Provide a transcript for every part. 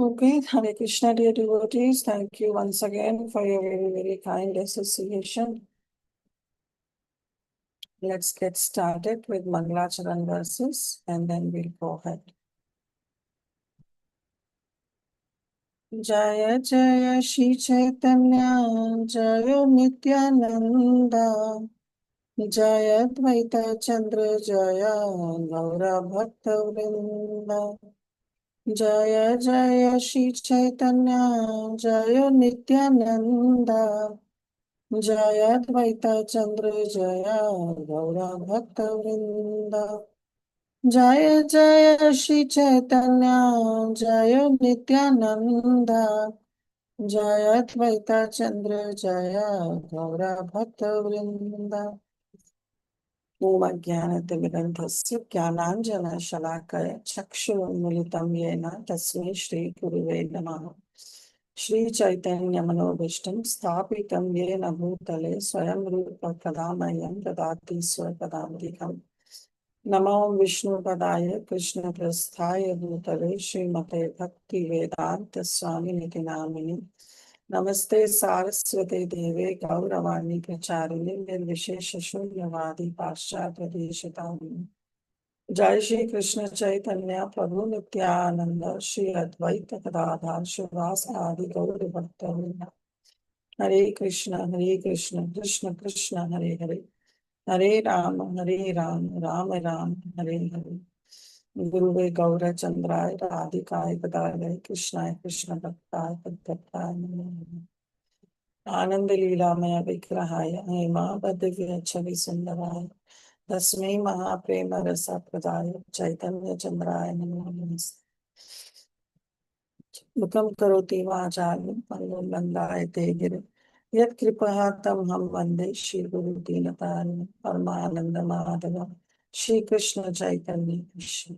Okay, Hare Krishna, dear devotees. Thank you once again for your very, very kind association. Let's get started with Mangalacharan verses and then we'll go ahead. Jaya Jaya Śrī Caitanya, Jaya Nityananda, Jaya Dvaita Chandra Jaya, Gaura Bhakta Vrinda. Jaya Jaya Śrī Caitanya, Jaya Nityananda, Jaya Dvaita Chandra Jaya Gaura Bhakta Vrinda. Jaya Jaya Śrī Caitanya, Jaya Nityananda, Jaya Dvaita Chandra Jaya Gaura Bhakta Vrinda. Om Ajnana-timirandhasya Jnananjana Shalakaya Chakshurunmilitam Yena Tasmai Shri Guruve Namaha. Śrī Caitanya-Manobhishtam Sthapitam Yena Bhutale Swayam Rupa Kadamayam Dadati Swapadamtikam. Namo Vishnu Padaya Krishna Prasthaya Bhutale Srimate Bhakti Vedanta Swami Niti Namini. Namaste Saraswate Deve Gauravani Pracharini Nirvishesha Shunyavadi Paschatya Deshitam. Jai Shri Krishna Chaitanya Prabhu Nityananda Shri Advaita Gadadhar Shivasa Adi Gauri Bhaktavrinda. Hare Krishna, Krishna Krishna, Hare Hare. Hare Rama, Rama Rama, Hare Hare. Guruve Gaura Chandrai Radhikai Gadadhar Krishna Krishna Bhaktai Padbhaktai Namo. Ananda lila maya vigrahaya hema badivya chavi sundaraya tasmai mahaprema rasa pradaya chaitanya chandraya namo. Mukam karoti vācālam pallvam bandāyate gira yat kripaha tam ham vande Shri Guru Dīnataranam Paramananda Madhava Shri Krishna Chaitanya Krishna.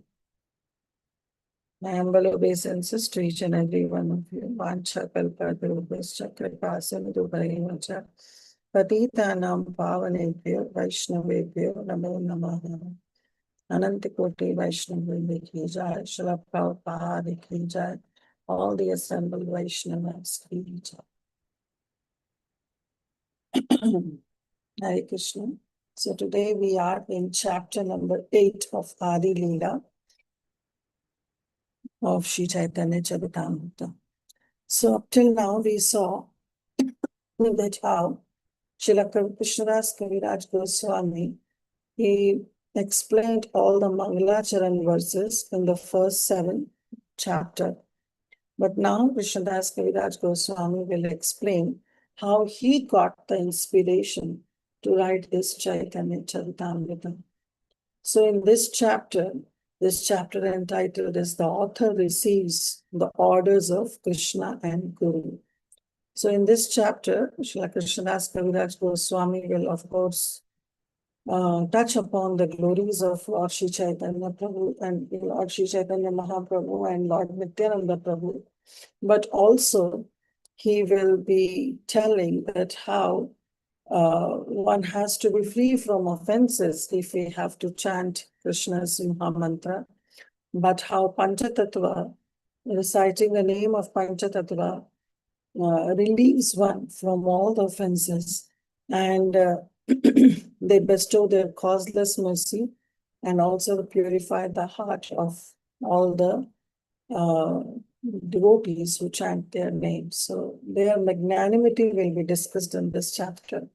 My humble obeisances to each and every one of you. Vancha kalpatarubhascha kripasimudubhaivacha patitanam pavanebhyo vaishnavebhyo namo namaha. Anantakoti Vaishnava ki jai, Srila Prabhupada ki jai, all the assembled Vaishnavas ki jai. Hare Krishna. So today we are in chapter number 8 of Adi Lila of Śrī Caitanya-caritāmṛta. So up till now we saw that how Srila Krishnadas Kaviraj Goswami, he explained all the Mangalacharan verses in the first 7 chapters. But now Krishnadas Kaviraj Goswami will explain how he got the inspiration to write this Caitanya-caritāmṛta. So in this chapter entitled as The Author Receives the Orders of Krishna and Guru. So in this chapter, Srila Krishnadas Kaviraj Goswami will of course touch upon the glories of Lord Śrī Caitanya Prabhu and Lord Śrī Caitanya Mahaprabhu and Lord Nityananda Prabhu. But also he will be telling that how one has to be free from offenses if we have to chant Krishna's Mahamantra, but how Panchatattva, reciting the name of Panchatattva, relieves one from all the offenses, and they bestow their causeless mercy and also purify the heart of all the devotees who chant their names. So their magnanimity will be discussed in this chapter.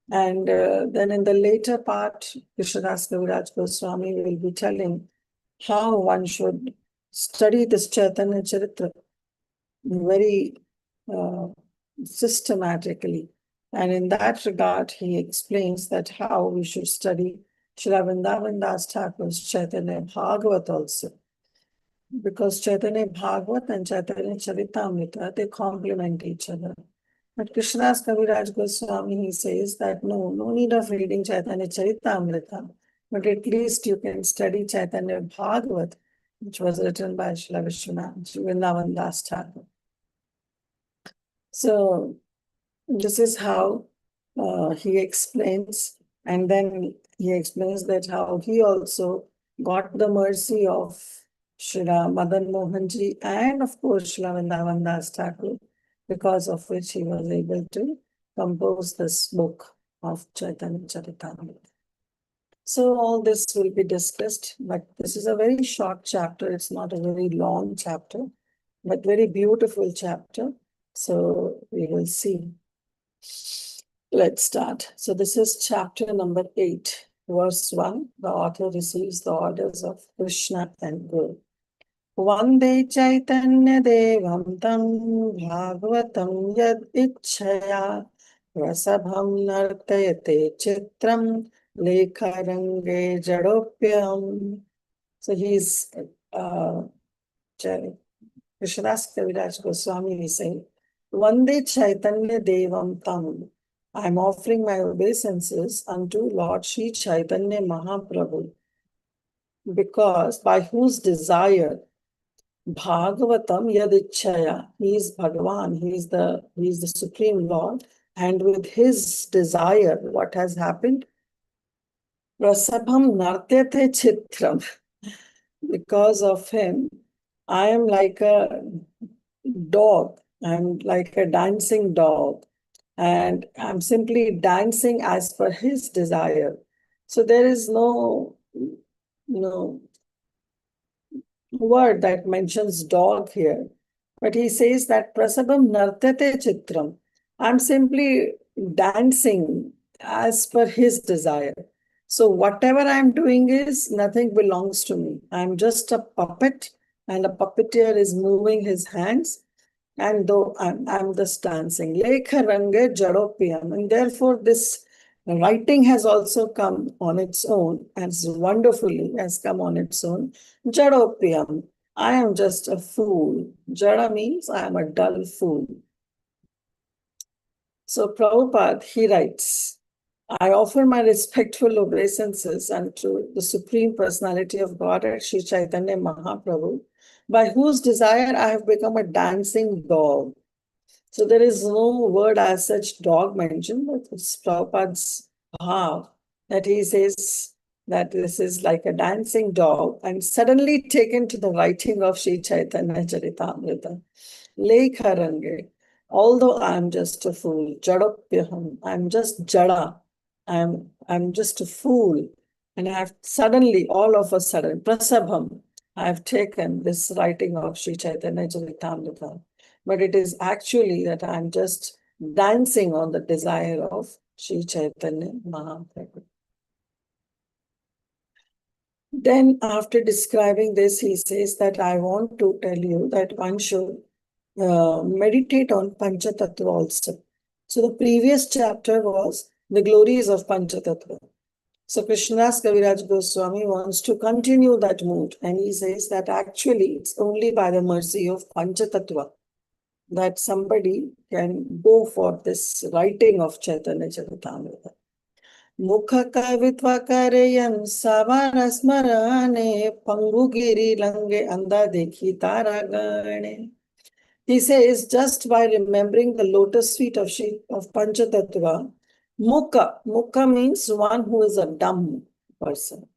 And then in the later part, Krishnadas Kaviraj Goswami will be telling how one should study this Caitanya-caritāmṛta very systematically. And in that regard, he explains that how we should study Srila Vrindavan Das Thakur's Chaitanya Bhagavat also. Because Chaitanya Bhagavat and Caitanya-caritāmṛta, they complement each other. But Krishnadas Kaviraj Goswami, he says that no need of reading Caitanya-caritāmṛta, but at least you can study Chaitanya Bhagavat, which was written by Srila Vrindavan Das Thakur. So this is how he explains, and then he explains that how he also got the mercy of Srila Madan Mohanji, and of course Srila Vrindavan Das Thakur, because of which he was able to compose this book of Caitanya-caritāmṛta. So all this will be discussed, but this is a very short chapter. It's not a very long chapter, but very beautiful chapter. So we will see. Let's start. So this is chapter number 8, verse 1. The author receives the orders of Krishna and Guru. Vande Chaitanya Devam Tam Bhagavatam Yad Ichchaya Rasabham Nartayate Chitram Lekharange Jadopyam. So he's Krishnadas Kaviraj Goswami is saying, Vande Chaitanya Devam Tam. I am offering my obeisances unto Lord Śrī Caitanya Mahaprabhu, because by whose desire Bhagavatam Yadichaya, he is Bhagavan, he is the Supreme Lord, and with his desire, what has happened? Rasabham Nartyate Chitram. Because of him, I am like a dog, I'm like a dancing dog, and I'm simply dancing as per his desire. So there is no word that mentions dog here, but he says that Prasabam Nartate Chitram. I'm simply dancing as per his desire. So whatever I'm doing is nothing belongs to me. I'm just a puppet, and a puppeteer is moving his hands, and though I'm just dancing. Lekha Range Jadopiyam. And therefore this writing has also come on its own, as wonderfully has come on its own. Jadopiyam. I am just a fool. Jada means I am a dull fool. So Prabhupada, he writes, I offer my respectful obeisances unto the Supreme Personality of Godhead, Śrī Caitanya Mahaprabhu, by whose desire I have become a dancing dog. So there is no word as such dog mentioned, but it's Prabhupada's bhav that he says that this is like a dancing dog, and suddenly taken to the writing of Śrī Caitanya-caritāmṛta. Lekharange. Although I am just a fool, jadopyaham, I'm just jada, I'm just a fool, and I have suddenly, all of a sudden, prasabham, I have taken this writing of Śrī Caitanya-caritāmṛta. But it is actually that I'm just dancing on the desire of Śrī Caitanya Mahaprabhu. Then after describing this, he says that I want to tell you that one should meditate on Panchatattva also. So the previous chapter was the glories of Panchatattva. So Krishnadas Kaviraj Goswami wants to continue that mood, and he says that actually it's only by the mercy of Panchatattva that somebody can go for this writing of Caitanya-caritāmṛta. Mukha kavitva kareyam savara smarane pangu giri lange anda dekhi taragane. He says, just by remembering the lotus feet of Panchatattva, Mukha means one who is a dumb person.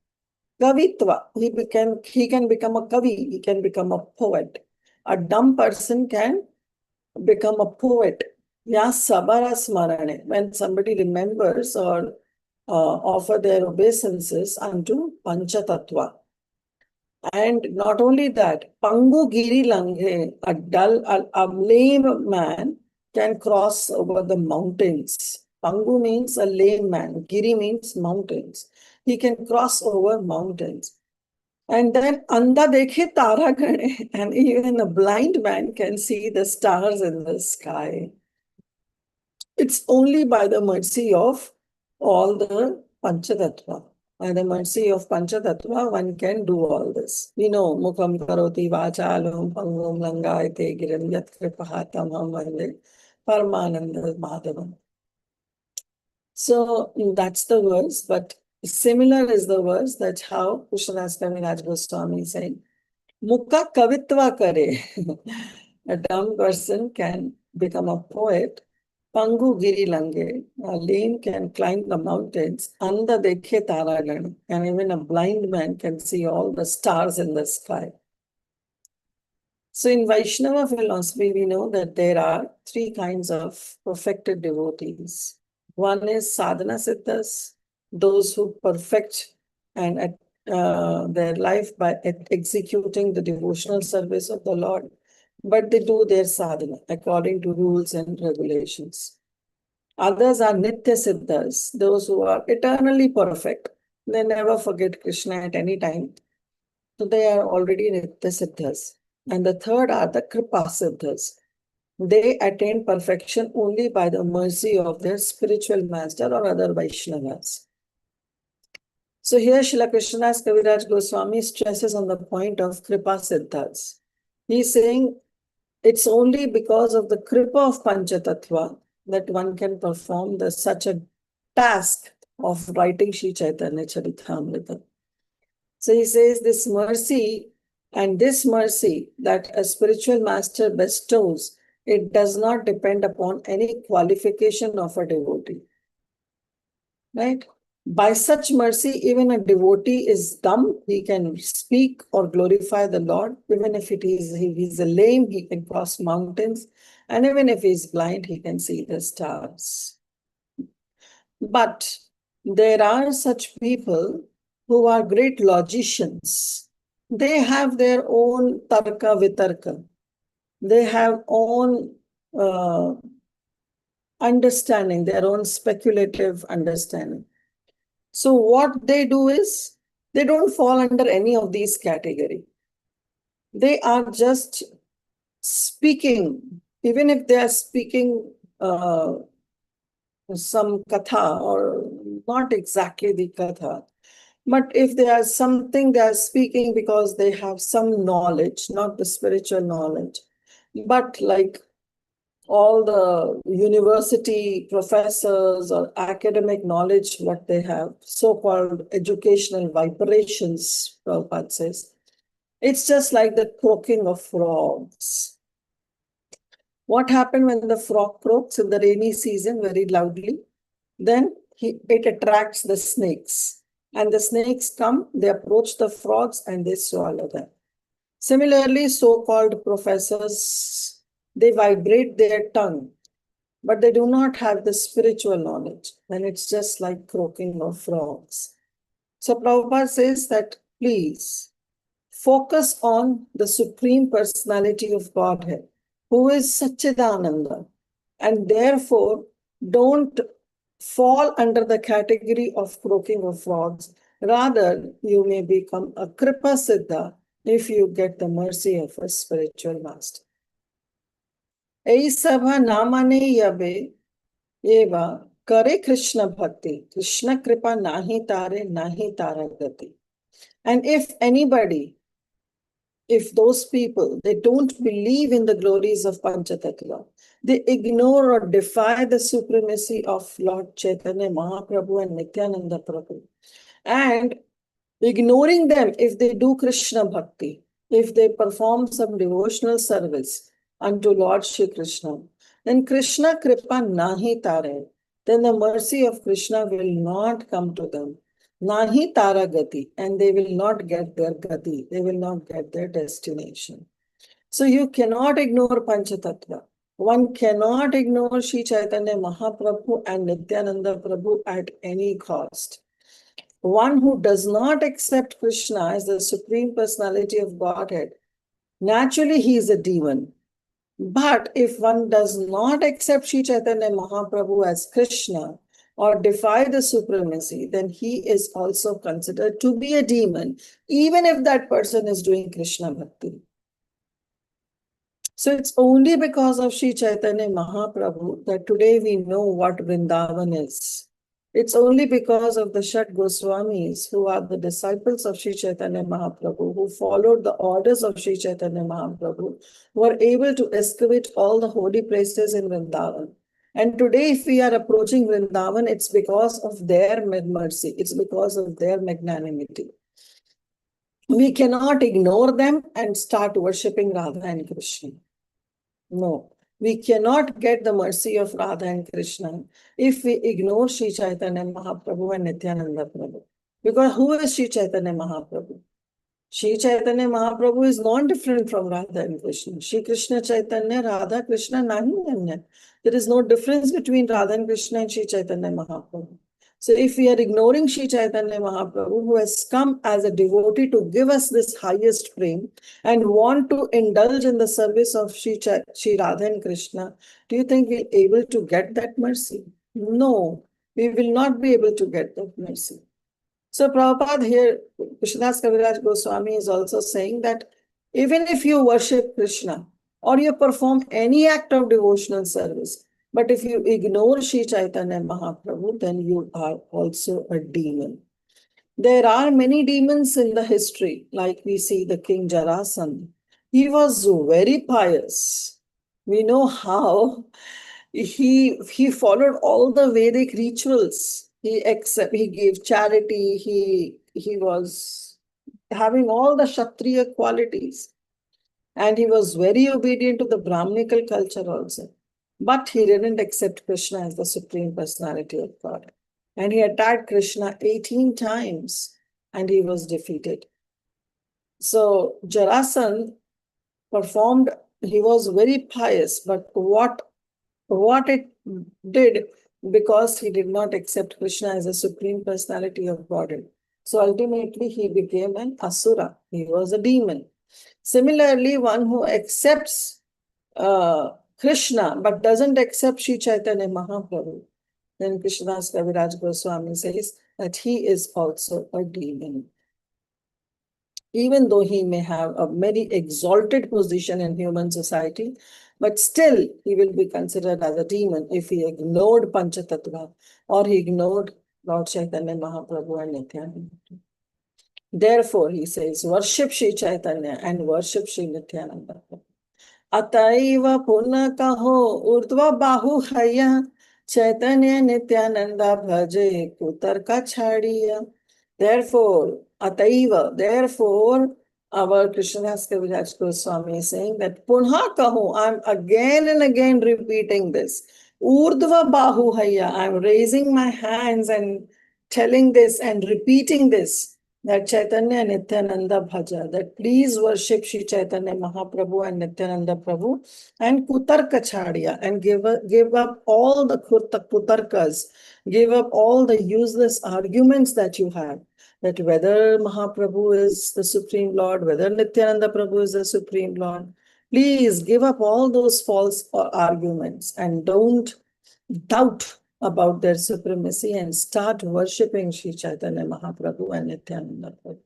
Kavitva, he can become a kavi, he can become a poet. A dumb person can become a poet. Ya sabara smarane, when somebody remembers or offer their obeisances unto Panchatattva. And not only that, Pangu Giri Langhe, a lame man can cross over the mountains. Pangu means a lame man. Giri means mountains. He can cross over mountains. And then Anda Dekhe Tara Gane, and even a blind man can see the stars in the sky. It's only by the mercy of all the Panchatattva. By the mercy of Panchatattva, one can do all this. We know, Mukham Karoti Vachalum Pangum Langayate Giram Yat Kripahatam Ham Vande Paramananda Madhavam. So that's the verse, but similar is the verse that how Krishnadas Kaviraj Goswami is saying, Mukha kavitva kare. A dumb person can become a poet. Pangu giri lange. A lame can climb the mountains. Anda dekhe taragan. And even a blind man can see all the stars in the sky. So in Vaishnava philosophy, we know that there are three kinds of perfected devotees. One is sadhana siddhas, those who perfect and their life by executing the devotional service of the Lord, but they do their sadhana according to rules and regulations. Others are nitya siddhas, those who are eternally perfect. They never forget Krishna at any time. So they are already nitya siddhas. And the third are the kripa siddhas. They attain perfection only by the mercy of their spiritual master or other Vaishnavas. So here Srila Krishnadas Kaviraj Goswami stresses on the point of kripa siddhas. He's saying it's only because of the kripa of Panchatattva that one can perform such a task of writing Śrī Caitanya-caritāmṛta. So he says this mercy that a spiritual master bestows, it does not depend upon any qualification of a devotee. Right? By such mercy, even a devotee is dumb, he can speak or glorify the Lord. Even if he's a lame, he can cross mountains. And even if he's blind, he can see the stars. But there are such people who are great logicians. They have their own tarka vitarka. They have own understanding, their own speculative understanding. So what they do is, they don't fall under any of these categories. They are just speaking, even if they are speaking some katha or not exactly the katha, but if there is something they are speaking because they have some knowledge, not the spiritual knowledge, but like all the university professors or academic knowledge, what they have, so-called educational vibrations, Prabhupada says, it's just like the croaking of frogs. What happened when the frog croaks in the rainy season very loudly? Then it attracts the snakes. And the snakes come, they approach the frogs and they swallow them. Similarly, so-called professors, they vibrate their tongue, but they do not have the spiritual knowledge. And it's just like croaking of frogs. So Prabhupada says that please focus on the Supreme Personality of Godhead, who is Satchidananda, and therefore don't fall under the category of croaking of frogs. Rather, you may become a kripa siddha if you get the mercy of a spiritual master. Eisabha namane yabe eva kare Krishna bhakti, Krishna kripa nahi tara gati. And if anybody, if those people, they don't believe in the glories of Panchatattva, they ignore or defy the supremacy of Lord Chaitanya Mahaprabhu and Nityananda Prabhu. And ignoring them, if they do Krishna Bhakti, if they perform some devotional service unto Lord Shri Krishna, then Krishna Kripa Nahi Tare, then the mercy of Krishna will not come to them. Nahi Tara Gati, and they will not get their Gati, they will not get their destination. So you cannot ignore Panchatattva. One cannot ignore Śrī Caitanya Mahaprabhu and Nityananda Prabhu at any cost. One who does not accept Krishna as the Supreme Personality of Godhead, naturally he is a demon. But if one does not accept Śrī Caitanya Mahaprabhu as Krishna or defy the supremacy, then he is also considered to be a demon, even if that person is doing Krishna Bhakti. So it's only because of Śrī Caitanya Mahaprabhu that today we know what Vrindavan is. It's only because of the Shat Goswamis, who are the disciples of Śrī Caitanya Mahaprabhu, who followed the orders of Śrī Caitanya Mahaprabhu, who are able to excavate all the holy places in Vrindavan. And today, if we are approaching Vrindavan, it's because of their mercy. It's because of their magnanimity. We cannot ignore them and start worshipping Radha and Krishna. No, we cannot get the mercy of Radha and Krishna if we ignore Śrī Caitanya Mahaprabhu and Nityananda Prabhu. Because who is Śrī Caitanya Mahaprabhu? Śrī Caitanya Mahaprabhu is non-different from Radha and Krishna. Śrī Krishna Chaitanya, Radha Krishna nahi anya. There is no difference between Radha and Krishna and Śrī Caitanya Mahaprabhu. So if we are ignoring Śrī Caitanya Mahaprabhu, who has come as a devotee to give us this highest prem and want to indulge in the service of Śrī Radha and Krishna, do you think we're able to get that mercy? No, we will not be able to get that mercy. So Prabhupada here, Krishnadas Kaviraj Goswami is also saying that even if you worship Krishna or you perform any act of devotional service, but if you ignore Śrī Caitanya Mahaprabhu, then you are also a demon. There are many demons in the history, like we see the King Jarasandha. He was very pious. We know how he followed all the Vedic rituals. He gave charity. He was having all the Kshatriya qualities. And he was very obedient to the Brahminical culture also. But he didn't accept Krishna as the Supreme Personality of God. And he attacked Krishna 18 times and he was defeated. So Jarasandha performed, he was very pious, but what it did, because he did not accept Krishna as a Supreme Personality of Godhead. So ultimately he became an asura. He was a demon. Similarly, one who accepts Krishna but doesn't accept Śrī Caitanya Mahaprabhu, then Krishnadas Kaviraj Goswami says that he is also a demon. Even though he may have a very exalted position in human society, but still he will be considered as a demon if he ignored Panchatattva or he ignored Lord Chaitanya Mahaprabhu and Nityananda. Therefore, he says, worship Śrī Caitanya and worship Śrī Nityananda. Ataiva punna kaho urdhva bahu haya Chaitanya Nityananda bhaje kutarka chhadiya. Therefore, Ataiva, therefore, our Krishnadas Kaviraj Goswami is saying that punha kaho, I'm again and again repeating this. Urdhva bahu haya, I'm raising my hands and telling this and repeating this, that Chaitanya Nityananda bhaja, that please worship Śrī Caitanya Mahaprabhu and Nityananda Prabhu and kutarka chhadiya, and give up all the kutarkas, give up all the useless arguments that you have, that whether Mahaprabhu is the Supreme Lord, whether Nityananda Prabhu is the Supreme Lord. Please give up all those false arguments and don't doubt about their supremacy and start worshipping Śrī Caitanya Mahaprabhu and Nityananda Prabhu.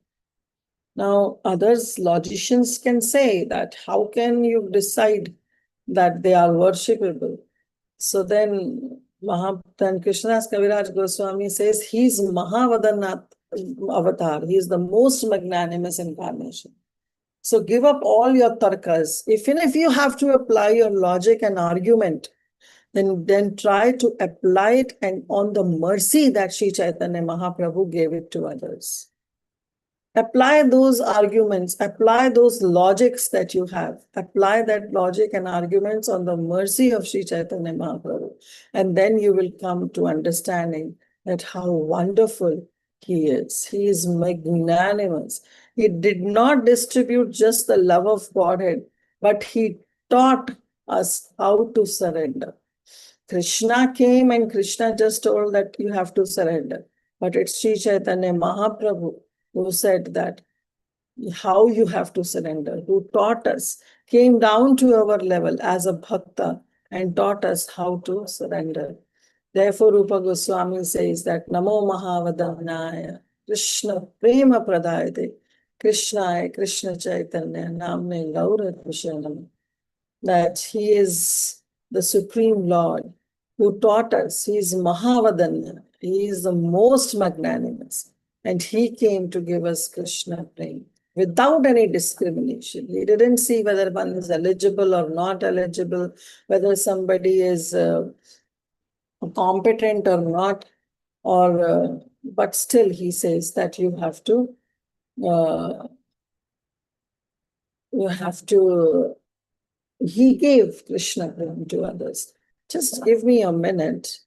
Now, others, logicians can say that how can you decide that they are worshipable? So then Krishnadas Kaviraj Goswami says he's Mahavadanath avatar. He is the most magnanimous incarnation. So give up all your tarkas. Even if you have to apply your logic and argument, then try to apply it and on the mercy that Śrī Caitanya Mahaprabhu gave it to others. Apply those arguments, apply those logics that you have, apply that logic and arguments on the mercy of Śrī Caitanya Mahaprabhu. And then you will come to understanding that how wonderful he is. He is magnanimous. He did not distribute just the love of Godhead, but he taught us how to surrender. Krishna came and Krishna just told that you have to surrender. But it's Śrī Caitanya Mahaprabhu who said that how you have to surrender, who taught us, came down to our level as a bhakta and taught us how to surrender. Therefore, Rupa Goswami says that Namo Mahavadhanaya Krishna Prema Pradayate Krishnaya Krishna Chaitanya Namne Gaura Krishanam. That he is the Supreme Lord who taught us. He is Mahavadanya. He is the most magnanimous. And he came to give us Krishna Prema without any discrimination. He didn't see whether one is eligible or not eligible, whether somebody is competent or not, but still he says that you have to he gave Krishna Prema to others. Just give me a minute.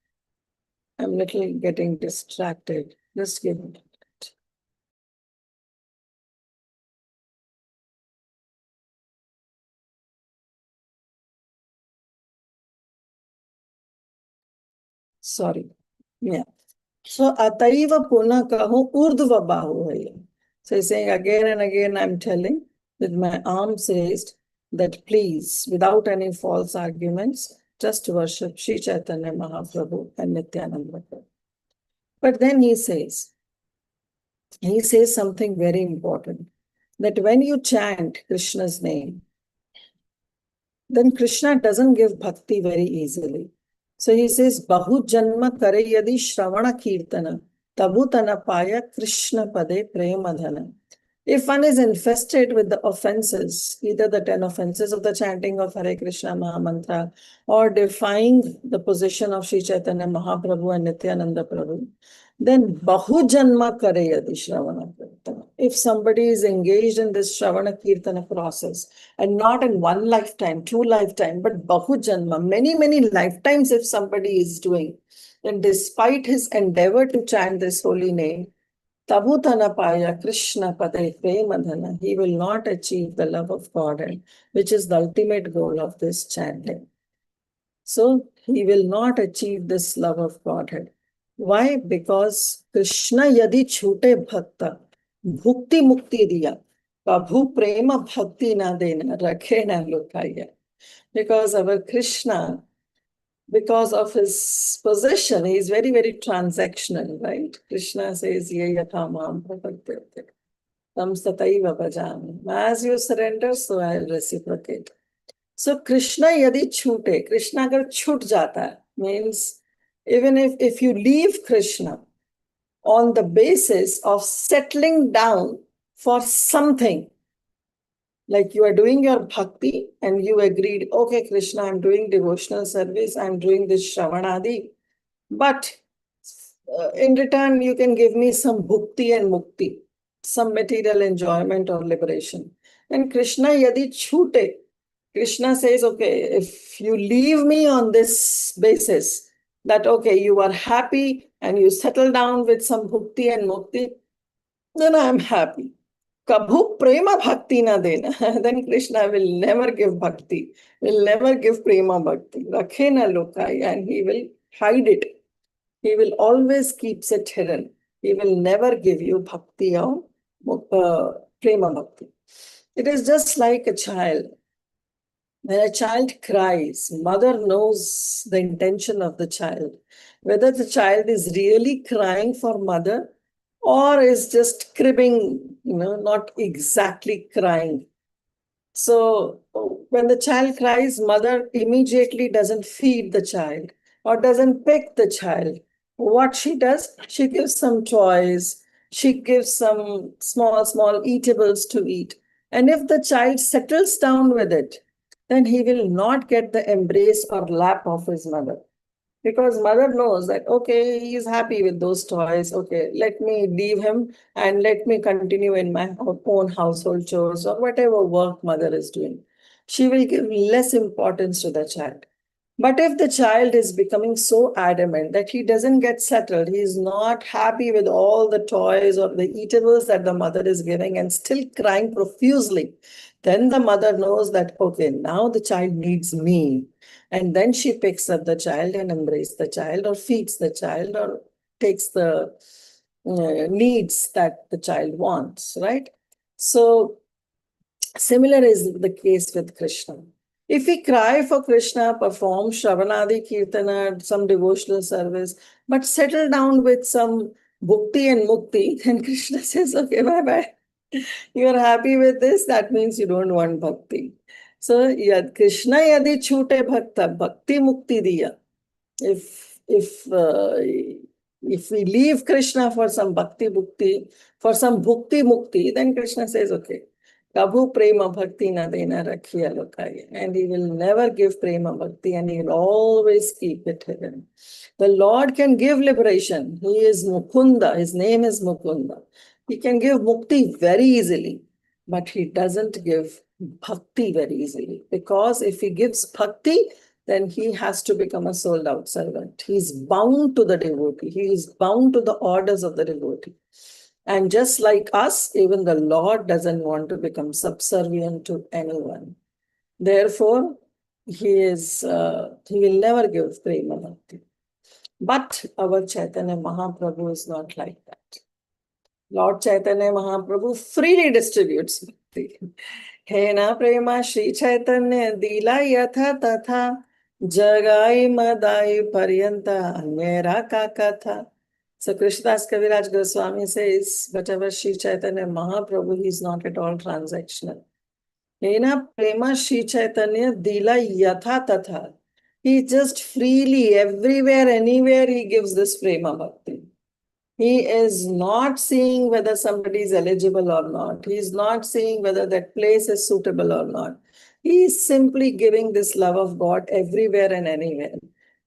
I'm little getting distracted. Just give me Sorry. Yeah. So ataiva puna kahu urdhva bahu hai. So he's saying again and again, I'm telling with my arms raised that please, without any false arguments, just worship Śrī Caitanya Mahaprabhu and Nityananda Prabhu. But then he says something very important, that when you chant Krishna's name, then Krishna doesn't give bhakti very easily. So he says, Bahu janma kare yadi shravana kirtana, tabutana paya Krishna pade premadhana. If one is infested with the offenses, either the 10 offenses of the chanting of Hare Krishna Mahamantra, or defying the position of Śrī Caitanya Mahaprabhu and Nityananda Prabhu, then Bahu Janma Kare Yadi Shravana Kirtana. If somebody is engaged in this Shravana Kirtana process, and not in one lifetime, 2 lifetimes, but Bahu Janma, many, many lifetimes if somebody is doing, then despite his endeavor to chant this holy name, Tabutanapaya Krishna Pade Premadhana, he will not achieve the love of God, which is the ultimate goal of this chanting. So he will not achieve this love of Godhead. Why? Because Krishna yadi chhute bhakta, bhukti mukti diya, kabhu prema bhakti na dena, rakhe na lukaya. Because our Krishna, because of his position, he is very, very transactional, right? Krishna says, Ye yatha mam prapadyate, tam sataiva bhajami. As you surrender, so I will reciprocate. So Krishna yadi chhute, Krishna agar chhut jata, means even if you leave Krishna on the basis of settling down for something, like you are doing your bhakti and you agreed, okay, Krishna, I'm doing devotional service, I'm doing this Shravanadi, but in return, you can give me some bhukti and mukti, some material enjoyment or liberation. And Krishna yadi chhute, Krishna says, okay, if you leave me on this basis, that, okay, you are happy and you settle down with some bhukti and mukti, then I am happy. Kabhu prema bhakti na dena. Then Krishna will never give bhakti, will never give prema bhakti. Rakhe na lokai, and he will hide it. He will always keeps it hidden. He will never give you bhakti or prema bhakti. It is just like a child. When a child cries, mother knows the intention of the child. Whether the child is really crying for mother or is just cribbing, not exactly crying. So when the child cries, mother immediately doesn't feed the child or doesn't pick the child. What she does, she gives some toys, she gives some small eatables to eat. And if the child settles down with it, then he will not get the embrace or lap of his mother. Because mother knows that, okay, he is happy with those toys. Okay, let me leave him and let me continue in my own household chores or whatever work mother is doing. She will give less importance to the child. But if the child is becoming so adamant that he doesn't get settled, he is not happy with all the toys or the eatables that the mother is giving and still crying profusely, then the mother knows that, okay, now the child needs me. And then she picks up the child and embraces the child or feeds the child or takes the needs that the child wants, right? So similar is the case with Krishna. If we cry for Krishna, perform Shravanadi Kirtana, some devotional service, but settle down with some bhukti and mukti, then Krishna says, okay, bye-bye. You are happy with this, that means you don't want bhakti. So, Krishna yadi chhute bhakta, bhakti mukti diya. If we leave Krishna for some bhakti mukti, for some bhukti mukti, then Krishna says, okay, Kabhu prema bhakti na dena rakhiya lokaya. And he will never give prema bhakti and he will always keep it hidden. The Lord can give liberation. He is Mukunda. His name is Mukunda. He can give mukti very easily, but he doesn't give bhakti very easily. Because if he gives bhakti, then he has to become a sold out servant. He is bound to the devotee. He is bound to the orders of the devotee. And just like us, even the Lord doesn't want to become subservient to anyone. Therefore, he will never give prema bhakti. But our Chaitanya Mahaprabhu is not like that. Lord Chaitanya Mahaprabhu freely distributes bhakti. Hena prema Śrī Caitanya dila yatha tatha jagai madai paryanta anyera ka katha. So Krishnadas Kaviraj Goswami says, whatever Śrī Caitanya Mahaprabhu, he is not at all transactional. Hena prema Śrī Caitanya dila yatha tatha. He just freely, everywhere, anywhere, he gives this prema bhakti. He is not seeing whether somebody is eligible or not. He is not seeing whether that place is suitable or not. He is simply giving this love of God everywhere and anywhere.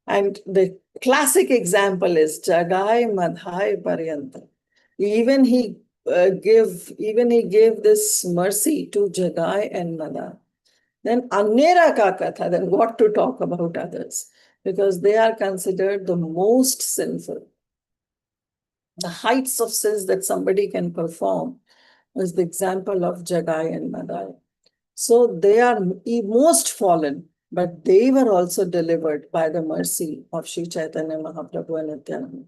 And the classic example is Jagai Madhai Paryanta. Even he gave this mercy to Jagai and Madha. Then Annera ka katha, then what to talk about others? Because they are considered the most sinful. The heights of sins that somebody can perform is the example of Jagai and Madai. So they are most fallen, but they were also delivered by the mercy of Śrī Caitanya Mahaprabhu and Nityananda.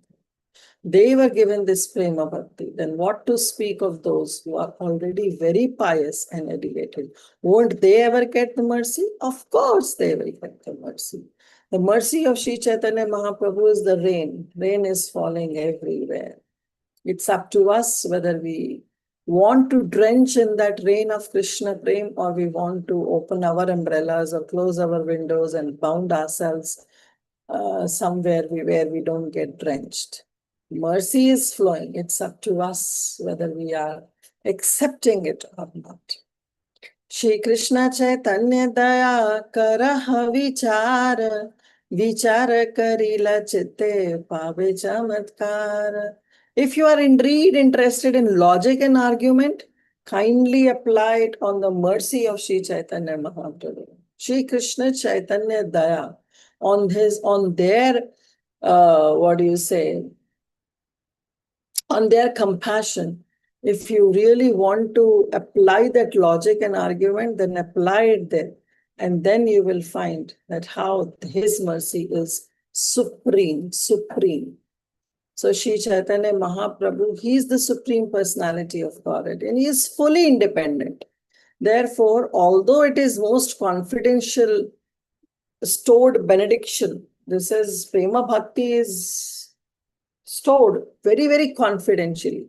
They were given this prema bhakti. Then what to speak of those who are already very pious and elevated? Won't they ever get the mercy? Of course they will get the mercy. The mercy of Śrī Caitanya Mahaprabhu is the rain. Rain is falling everywhere. It's up to us whether we want to drench in that rain of Krishna Prem or we want to open our umbrellas or close our windows and bound ourselves somewhere where we don't get drenched. Mercy is flowing. It's up to us whether we are accepting it or not. Shri Krishna Chaitanya Daya Karaha Vichara Vichara Karila Chitte Pave Chamatkara. If you are indeed interested in logic and argument, kindly apply it on the mercy of Śrī Caitanya Mahaprabhu. Shri Krishna Chaitanya Daya on their on their compassion. If you really want to apply that logic and argument, then apply it there. And then you will find that how his mercy is supreme. So Śrī Caitanya Mahaprabhu, he is the Supreme Personality of Godhead and he is fully independent. Therefore, although it is most confidential, stored benediction, this is Prema Bhakti is stored very, very confidentially.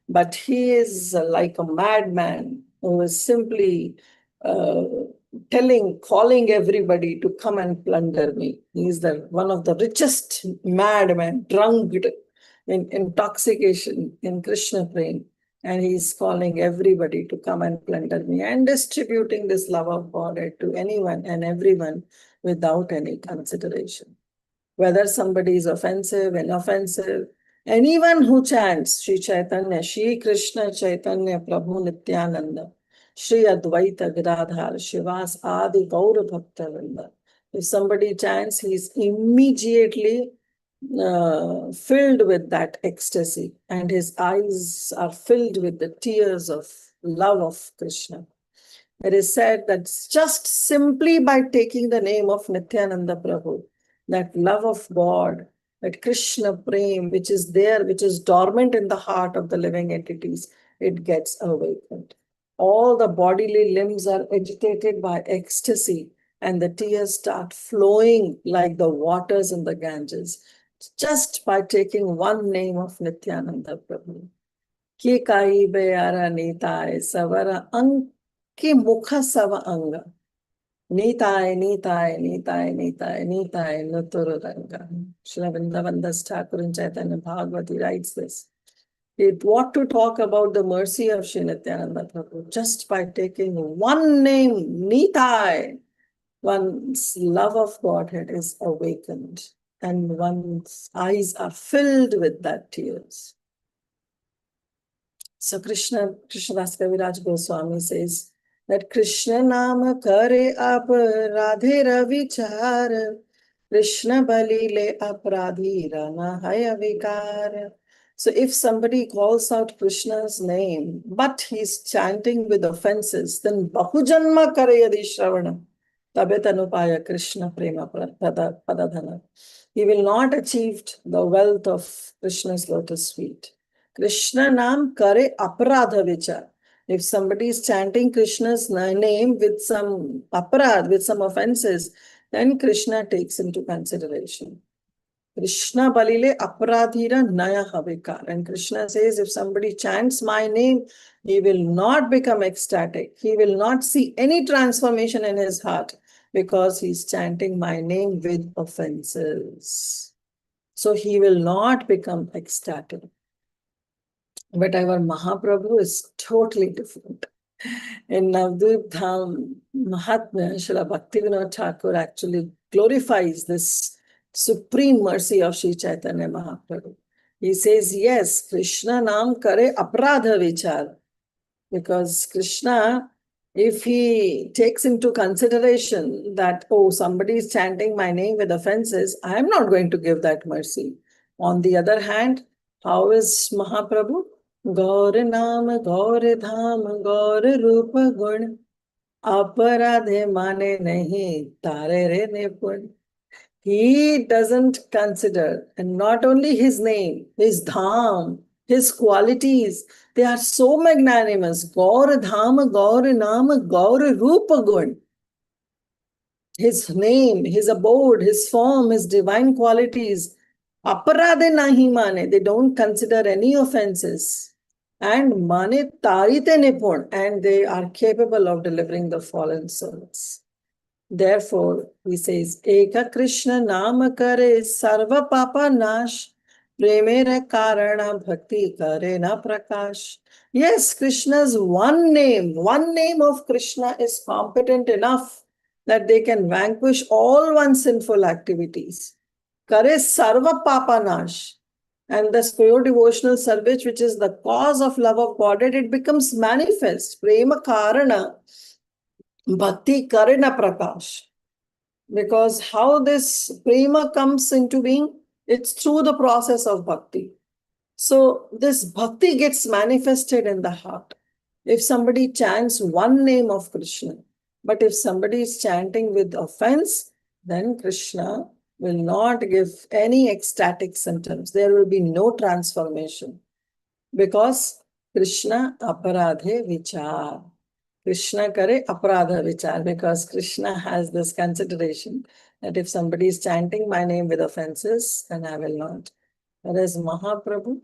But he is like a madman who is simply calling everybody to come and plunder me. He is one of the richest madmen, drunk in intoxication in Krishna Prem. And he is calling everybody to come and plunder me and distributing this love of Godhead to anyone and everyone without any consideration. Whether somebody is offensive, inoffensive, anyone who chants Śrī Caitanya, Śrī Krishna Chaitanya Prabhu Nityananda, Śrī Advaita Giradhar, Shivas Adi Gaura Bhakta Vrinda. If somebody chants, he is immediately filled with that ecstasy and his eyes are filled with the tears of love of Krishna. It is said that just simply by taking the name of Nityananda Prabhu, that love of God, that Krishna Prem, which is there, which is dormant in the heart of the living entities, it gets awakened. All the bodily limbs are agitated by ecstasy and the tears start flowing like the waters in the Ganges, just by taking one name of Nityananda Prabhu. Ki kai beara nitai savara anki mukha sava anga. Nitai, Nitai, Nitai, Nitai, Nitai, Nutururanga. Srila Vrindavandas Thakur in Chaitanya Bhagavati writes this. What to talk about the mercy of Śrī Nityananda Prabhu? Just by taking one name, Nitai, one's love of Godhead is awakened and one's eyes are filled with that tears. So Krishnadas Kaviraj Goswami says that Krishna Nama Kare Ap Radhe Ravichar Krishna Balile Apradhi Rana Haya Vikar. So if somebody calls out Krishna's name, but he's chanting with offenses, then Bahujanma Karayadi Shravana. Tabetanupaya Krishna Prema Padadhana. He will not achieve the wealth of Krishna's lotus feet. Krishna Nam Kare Aparadha Vichar. If somebody is chanting Krishna's name with some aparad, with some offenses, then Krishna takes into consideration. Krishna balile aparadhira naya havikar. And Krishna says, if somebody chants my name, he will not become ecstatic. He will not see any transformation in his heart because he's chanting my name with offenses. So he will not become ecstatic. But our Mahaprabhu is totally different. In Navadvip Dham Mahatmya, Srila Bhaktivinoda Thakur actually glorifies this supreme mercy of Śrī Caitanya Mahaprabhu. He says, yes, Krishna Nam Kare Aparadha Vichar. Because Krishna, if he takes into consideration that, oh, somebody is chanting my name with offenses, I am not going to give that mercy. On the other hand, how is Mahaprabhu? Gaur Naam, Gaur Dham, Gaur Rupa Gun, Aparadhe Mane Nahi, Tare Re Nipun. He doesn't consider, and not only his name, his dham, his qualities, they are so magnanimous. Gaur Dham, Gaur Naam, Gaur Rupa Gun. His name, his abode, his form, his divine qualities. Aparade nahi mane, they don't consider any offenses. And mane tarite nipun, and they are capable of delivering the fallen souls. Therefore, he says, Eka Krishna Nama Kare Sarva Papa Nash, Premera Karana Bhakti Kare Na Prakash. Yes, Krishna's one name of Krishna is competent enough that they can vanquish all one's sinful activities. Kare Sarva Papa Nash. And the pure devotional service, which is the cause of love of Godhead, it becomes manifest. Prema Karana Bhakti Karana Prakash. Because how this prema comes into being, it's through the process of bhakti. So this bhakti gets manifested in the heart. If somebody chants one name of Krishna, but if somebody is chanting with offense, then Krishna will not give any ecstatic symptoms. There will be no transformation. Because Krishna aparadhe vichar. Krishna kare aparadha vichar, because Krishna has this consideration that if somebody is chanting my name with offenses, then I will not. Whereas Mahaprabhu,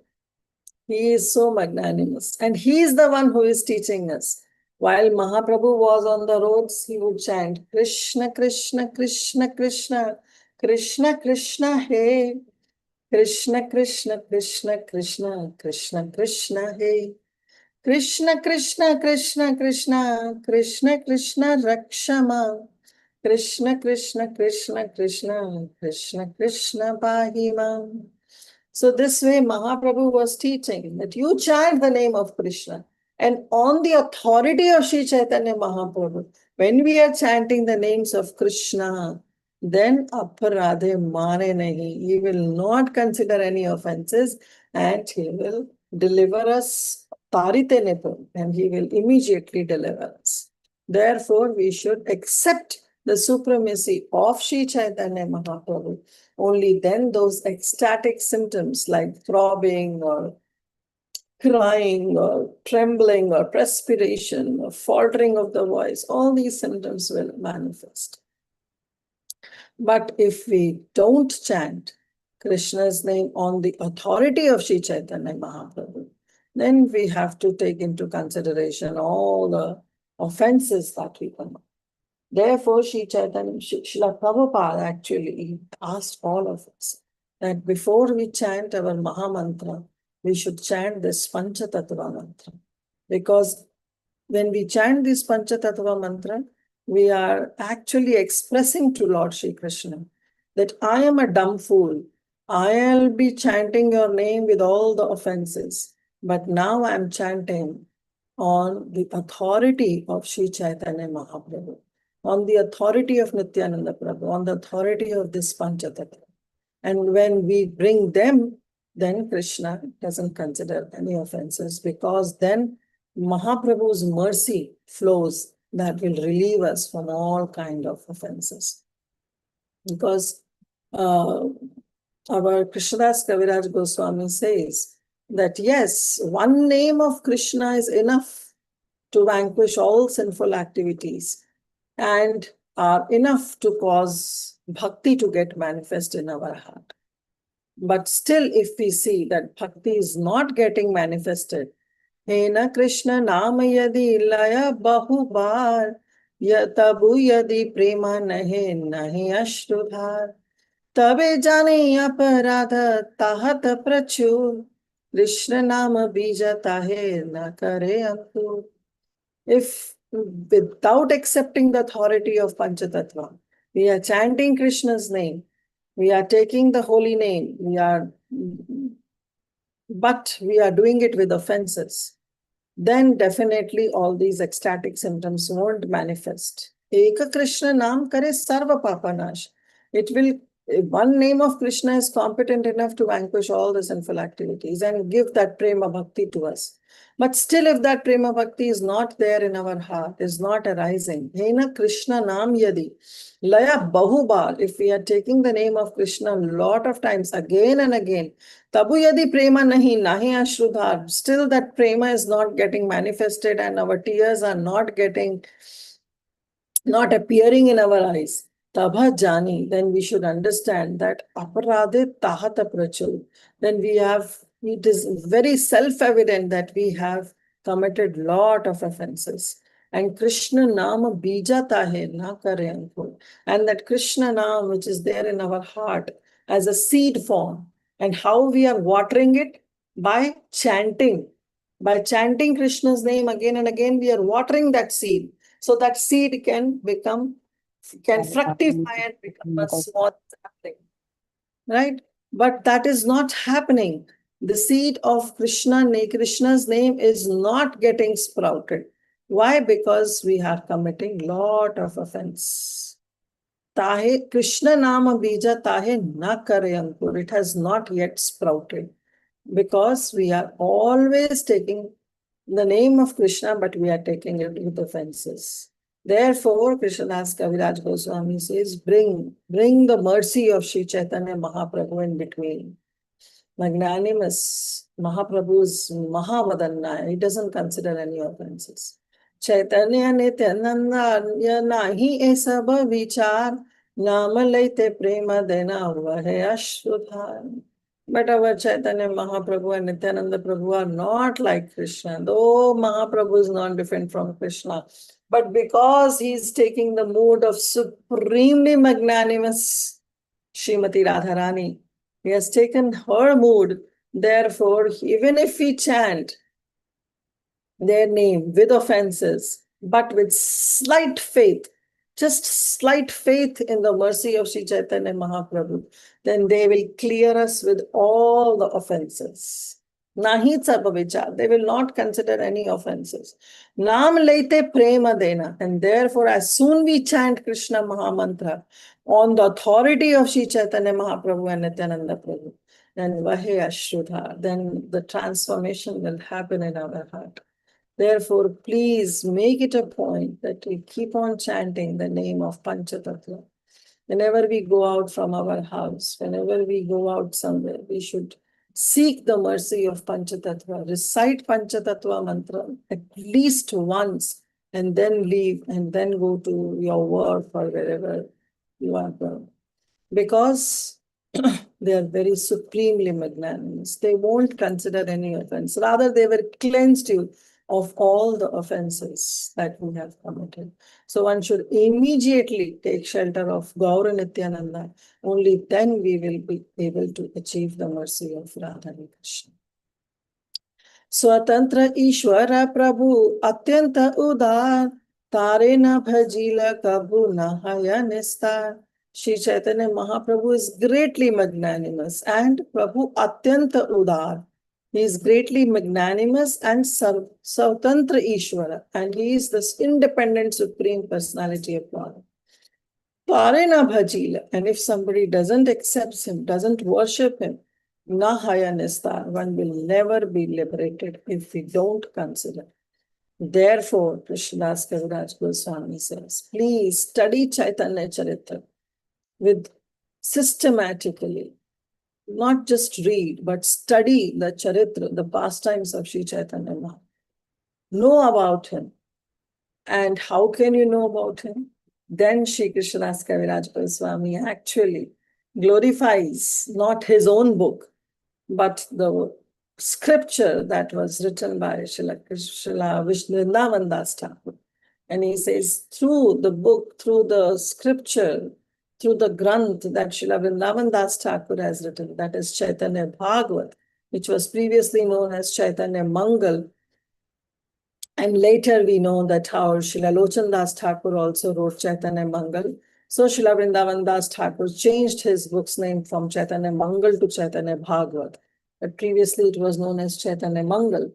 he is so magnanimous, and he is the one who is teaching us. While Mahaprabhu was on the roads, he would chant Krishna, Krishna, Krishna, Krishna, Krishna, Krishna, Hey, Krishna, Krishna, Krishna, Krishna, Krishna, Krishna, Hey. Krishna, Krishna, Krishna, Krishna, Krishna, Krishna, Rakshama. Krishna, Krishna, Krishna, Krishna, Krishna, Krishna, Pahima. So this way Mahaprabhu was teaching that you chant the name of Krishna. And on the authority of Śrī Caitanya Mahaprabhu, when we are chanting the names of Krishna, then aparadhe mane nahi. He will not consider any offenses, and he will deliver us tarite nipun, and he will immediately deliver us. Therefore, we should accept the supremacy of Śrī Caitanya Mahaprabhu. Only then those ecstatic symptoms like throbbing or crying or trembling or perspiration or faltering of the voice, all these symptoms will manifest. But if we don't chant Krishna's name on the authority of Śrī Caitanya Mahaprabhu, then we have to take into consideration all the offenses that we commit. Therefore, Srila Prabhupada actually asked all of us that before we chant our Maha Mantra, we should chant this Pancha Tattva Mantra. Because when we chant this Pancha Tattva Mantra, we are actually expressing to Lord Shri Krishna that I am a dumb fool. I'll be chanting your name with all the offenses. But now I'm chanting on the authority of Śrī Caitanya Mahaprabhu, on the authority of Nityananda Prabhu, on the authority of this Pancha Tattva. And when we bring them, then Krishna doesn't consider any offenses, because then Mahaprabhu's mercy flows that will relieve us from all kind of offenses. Because our Krishnadas Kaviraj Goswami says that yes, one name of Krishna is enough to vanquish all sinful activities and are enough to cause bhakti to get manifest in our heart. But still, if we see that bhakti is not getting manifested, Hena Krishna Nama Yadi Laya Bahubar Yatabu Yadi Prema Nahe Nahi Ashrudhar Tabe Jane Aparadha Tahat Prachur Krishna Nama Bija Tahe Na Kare Ankur. If without accepting the authority of Panchatattva, we are chanting Krishna's name, we are taking the holy name, but we are doing it with offenses, then definitely all these ecstatic symptoms won't manifest. Eka Krishna Naam Kare Sarva Papanash. It will, one name of Krishna is competent enough to vanquish all the sinful activities and give that prema bhakti to us. But still, if that prema bhakti is not there in our heart, is not arising, Hena Krishna Naam Yadi, Laya Bahubal, if we are taking the name of Krishna a lot of times, again and again, Tabu Yadi Prema Nahi, Nahi Ashrudhar, still that prema is not getting manifested and our tears are not appearing in our eyes. Tabha Jani, then we should understand that aparadhe tahata prachur. Then it is very self-evident that we have committed lot of offenses. And Krishna Nama bija tahe na kare ankur. And that Krishna Nama, which is there in our heart as a seed form. And how we are watering it? By chanting. By chanting Krishna's name again and again, we are watering that seed. So that seed can fructify and become a small sapling, right? But that is not happening. The seed of Krishna's name is not getting sprouted. Why? Because we are committing lot of offense. Tahe Krishna Nama Bija Tahe Na Kare Ankur. It has not yet sprouted. Because we are always taking the name of Krishna, but we are taking it with offenses. Therefore, Krishnadas Kaviraj Goswami says, bring the mercy of Śrī Caitanya Mahaprabhu in between. Magnanimous Mahaprabhu is Mahavadanna. He doesn't consider any offenses. Chaitanya Nityananda Nahi Esaba Vichar Nama Laite Prema Dena Vahe Ashrudhar. But our Chaitanya Mahaprabhu and Nityananda Prabhu are not like Krishna. Though Mahaprabhu is not different from Krishna. But because he is taking the mood of supremely magnanimous Srimati Radharani, he has taken her mood. Therefore, even if we chant their name with offenses, but with slight faith, just slight faith in the mercy of Śrī Caitanya Mahaprabhu, then they will clear us with all the offenses. Nahi sarvavichar, they will not consider any offenses. Naam leite prema dena, and therefore as soon we chant Krishna Mahamantra on the authority of Śrī Caitanya Mahaprabhu and Nityananda Prabhu, then vahe ashrudha, then the transformation will happen in our heart. Therefore, please make it a point that we keep on chanting the name of Panchatattva. Whenever we go out from our house, whenever we go out somewhere, we should seek the mercy of Panchatattva, recite Panchatattva mantra at least once, and then leave and then go to your work or wherever you are going. Because they are very supremely magnanimous. They won't consider any offense. Rather, they will cleanse you of all the offenses that we have committed. So one should immediately take shelter of Gaura Nityananda. Only then we will be able to achieve the mercy of Radha and Krishna. Swatantra Ishwara Prabhu Atyanta Udar Tarena Bhajila Kabhu Nahaya Nistar. Śrī Caitanya Mahaprabhu is greatly magnanimous and Prabhu Atyanta Udar. He is greatly magnanimous and Swatantra Ishwara, and he is this independent supreme personality of God. Tarena Bhajila, and if somebody doesn't accept him, doesn't worship him, Nahaya Nistar, one will never be liberated if we don't consider. Therefore, Krishnadas Kaviraj Goswami says, please study Caitanya-caritāmṛta with systematically, not just read, but study the charitra, the pastimes of Śrī Caitanya Mahaprabhu. Know about him. And how can you know about him? Then Shri Krishnadas Kaviraj Goswami actually glorifies not his own book, but the scripture that was written by Srila Vrindavan Das Thakur. And he says, through the book, through the scripture, through the Granth that Srila Vrindavan Das Thakur has written, that is Chaitanya Bhagavat, which was previously known as Chaitanya Mangal. And later we know that how Srila Lochan Das Thakur also wrote Chaitanya Mangal. So Srila Vrindavan Das Thakur changed his book's name from Chaitanya Mangal to Chaitanya Bhagavat. But previously it was known as Chaitanya Mangal.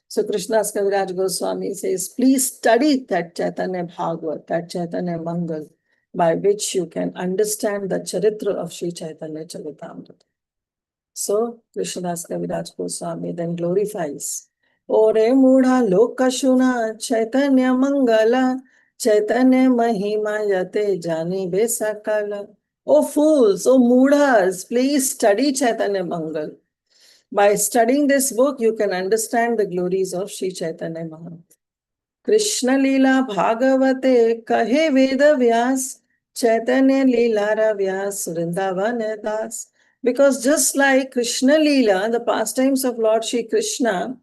So Krishnadas Kaviraj Goswami says, please study that Chaitanya Bhagavat, that Chaitanya Mangal, by which you can understand the charitra of Śrī Caitanya-caritāmṛta. So Krishnadas Kaviraj Goswami then glorifies, Ore Mudha Lokashuna Chaitanya Mangala Chaitanya Mahima Yate Jani Besakala. O fools, O Mudhas, please study Chaitanya Mangal. By studying this book, you can understand the glories of Śrī Caitanya Mahaprabhu. Krishna lila Bhagavate Kahe Veda Vyas Chaitanya lila Vyas Vrindavan Das. Because just like Krishna lila, the pastimes of Lord Shri Krishna,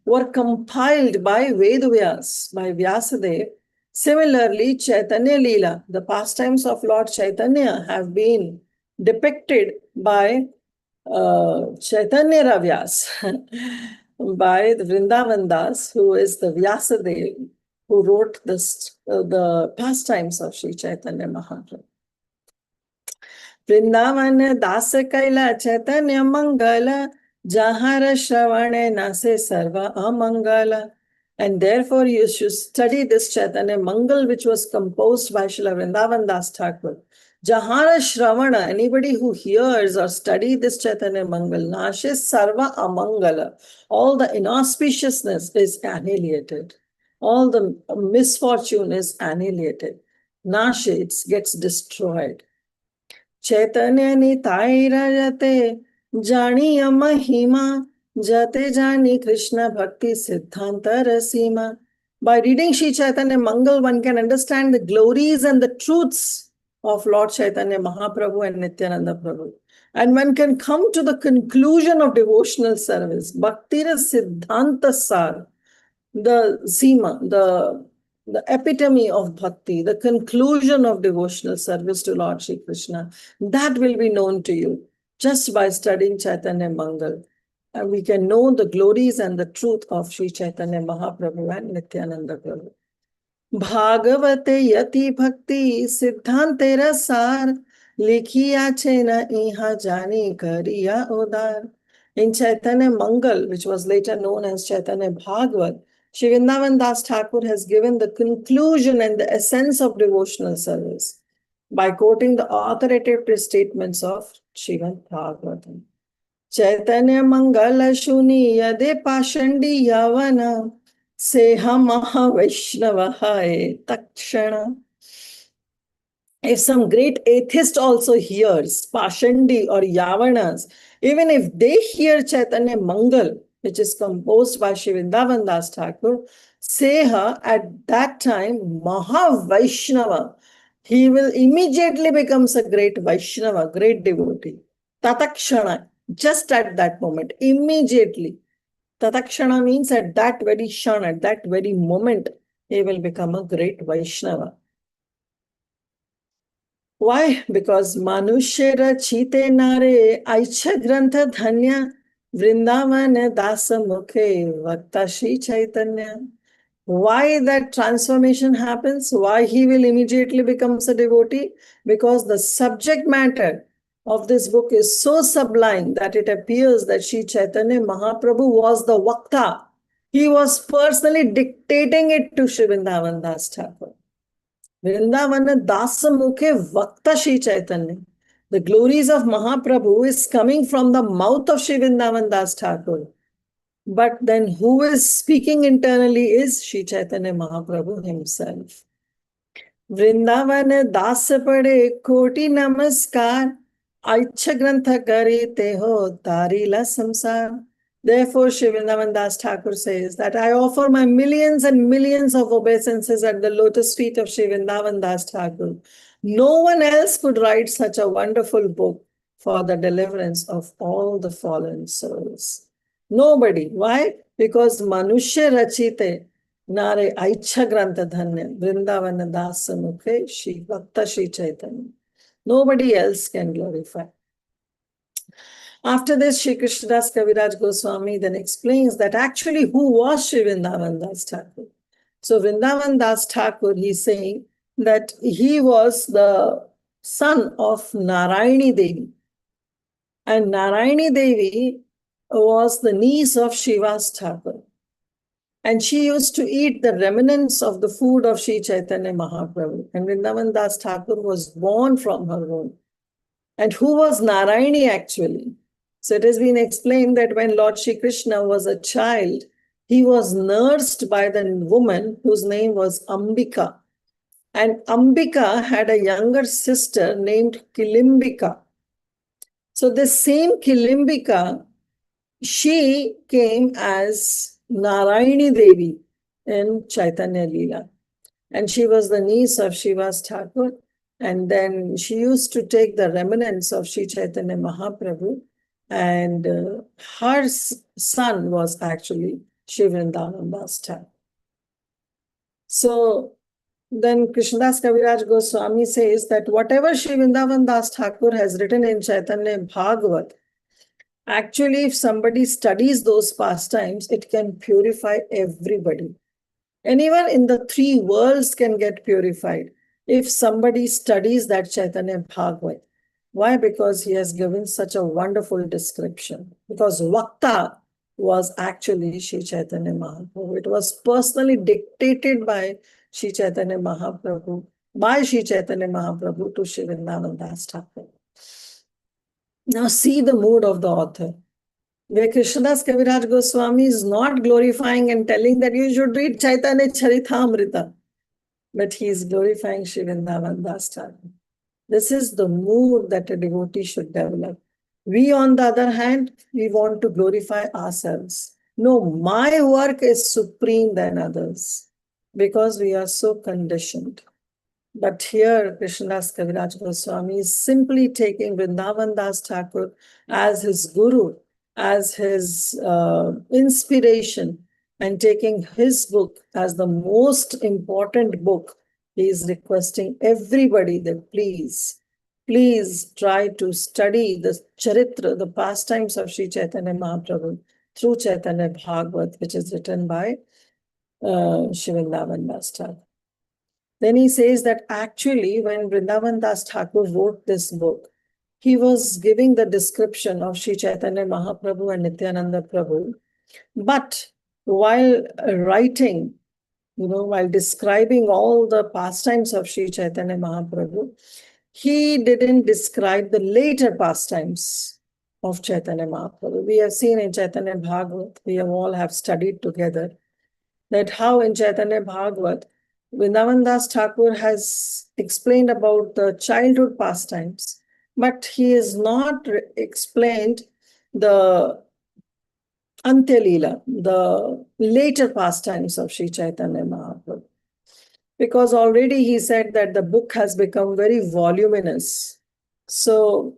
were compiled by Vedavyas, by Vyasadeva. Similarly, Chaitanya lila, the pastimes of Lord Chaitanya, have been depicted by Chaitanya Ravyas, by the Vrindavan Das, who is the Vyasadeva, who wrote the pastimes of Śrī Caitanya Mahaprabhu. Vrindavan Dasa Kaila Chaitanya Mangala Jahara Shravane Nase Sarva Amangala. And therefore you should study this Chaitanya Mangal, which was composed by Srila Vrindavan Das Thakur. Jahara Shravana, anybody who hears or study this Chaitanya Mangal, Nashe Sarva Amangala, all the inauspiciousness is annihilated. All the misfortune is annihilated. Nashe, it gets destroyed. Chaitanya Nitai Rajate Janiya Mahima Jate Jani Krishna Bhakti Siddhanta Rasima. By reading Śrī Caitanya Mangal, one can understand the glories and the truths of Lord Chaitanya Mahaprabhu and Nityananda Prabhu. And one can come to the conclusion of devotional service. Bhaktira Siddhanta Sar, the Sima, the epitome of bhakti, the conclusion of devotional service to Lord Shri Krishna, that will be known to you just by studying Chaitanya Mangal. And we can know the glories and the truth of Śrī Caitanya Mahaprabhu and Nityananda Prabhu. Bhagavate yati bhakti siddhantera sar likhiya chena iha jani kariya odar. In Chaitanya Mangal, which was later known as Chaitanya Bhagavat, Shri Vrindavan Das Thakur has given the conclusion and the essence of devotional service by quoting the authoritative statements of Srimad Bhagavatam. Chaitanya Mangala Shuni Yade Pashandi Yavana Seha Maha Vaishnavahaye Takshana. If some great atheist also hears Pashandi or Yavanas, even if they hear Chaitanya Mangal, which is composed by Shri Vrindavan Das Thakur, Seha, at that time, Maha Vaishnava, he will immediately becomes a great Vaishnava, great devotee. Tatakshana, just at that moment, immediately. Tatakshana means at that very shana, at that very moment, he will become a great Vaishnava. Why? Because Manushera Chite Nare Aicha Grantha Dhanya Vrindavan Dasa Mukhe Vakta Śrī Caitanya. Why that transformation happens? Why he will immediately become a devotee? Because the subject matter of this book is so sublime that it appears that Śrī Caitanya Mahaprabhu was the Vakta. He was personally dictating it to Shri Vrindavan Das Thakur. Vrindavan Dasa Mukhe Vakta Śrī Caitanya. The glories of Mahaprabhu is coming from the mouth of Shri Vrindavan Das Thakur. But then who is speaking internally is Śrī Caitanya Mahaprabhu himself. Vrindavan das pade koti namaskar, aicha grantha kare te ho tarila samsar. Therefore, Śrī Vrindavan Das Thakur says that I offer my millions and millions of obeisances at the lotus feet of Śrī Vrindavan Das Thakur. No one else could write such a wonderful book for the deliverance of all the fallen souls. Nobody. Why? Because Manushya Rachite Nare Aicha Grantha Dhanya Vrindavana Dasa Mukhe Shri Bhakta Śrī Caitanya. Nobody else can glorify. After this, Shri Krishnadas Kaviraj Goswami then explains that actually who was Shri Vrindavan Das Thakur. So Vrindavan Das Thakur, he's saying that he was the son of Narayani Devi. And Narayani Devi was the niece of Shivas Thakur. And she used to eat the remnants of the food of Śrī Caitanya Mahaprabhu. And Vrindavan Das Thakur was born from her womb. And who was Narayani actually? So it has been explained that when Lord Shri Krishna was a child, he was nursed by the woman whose name was Ambika. And Ambika had a younger sister named Kilimbika. So this same Kilimbika, she came as Narayani Devi in Chaitanya lila. And she was the niece of Shivas Thakur. And then she used to take the remnants of Śrī Caitanya Mahaprabhu. And her son was actually Śrī Vrindavan Das Thakur. So then Krishnadas Kaviraj Goswami says that whatever Śrī Vrindavan Das Thakur has written in Chaitanya Bhagavat, actually if somebody studies those pastimes, it can purify everybody. Anyone in the three worlds can get purified if somebody studies that Chaitanya Bhagavat. Why? Because he has given such a wonderful description. Because Vakta was actually Śrī Caitanya Mahaprabhu. It was personally dictated by Śrī Caitanya Mahaprabhu, by Śrī Caitanya Mahaprabhu to Śrī Vrindavan Das Thakur. Now see the mood of the author. Where Krishnadas Kaviraj Goswami is not glorifying and telling that you should read Caitanya-caritāmṛta, but he is glorifying Śrī Vrindavan Das Thakur. This is the mood that a devotee should develop. We, on the other hand, we want to glorify ourselves. No, my work is supreme than others because we are so conditioned. But here, Krishnadas Kaviraj Goswami is simply taking Vrindavan Das Thakur as his guru, as his inspiration, and taking his book as the most important book. He is requesting everybody that please try to study the charitra, the pastimes of Śrī Caitanya Mahaprabhu through Chaitanya Bhagavat, which is written by Śrī Vrindavan Das Thakur. Then he says that actually when Vrindavan Das Thakur wrote this book, he was giving the description of Śrī Caitanya Mahaprabhu and Nityananda Prabhu. But while writing, while describing all the pastimes of Śrī Caitanya Mahaprabhu, he didn't describe the later pastimes of Chaitanya Mahaprabhu. We have seen in Chaitanya Bhagavat, we all have studied together, that how in Chaitanya Bhagavat, Vrindavan Das Thakur has explained about the childhood pastimes, but he has not explained the Antya lila, the later pastimes of Śrī Caitanya Mahaprabhu. Because already he said that the book has become very voluminous. So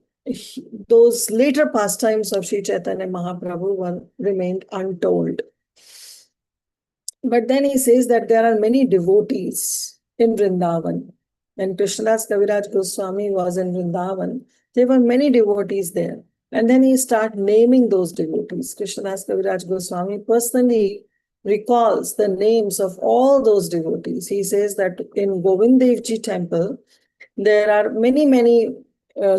those later pastimes of Śrī Caitanya Mahaprabhu remained untold. But then he says that there are many devotees in Vrindavan. When Krishnadas Kaviraj Goswami was in Vrindavan, there were many devotees there. And then he started naming those devotees. Krishnadas Kaviraj Goswami personally recalls the names of all those devotees. He says that in Govind Dev Ji temple, there are many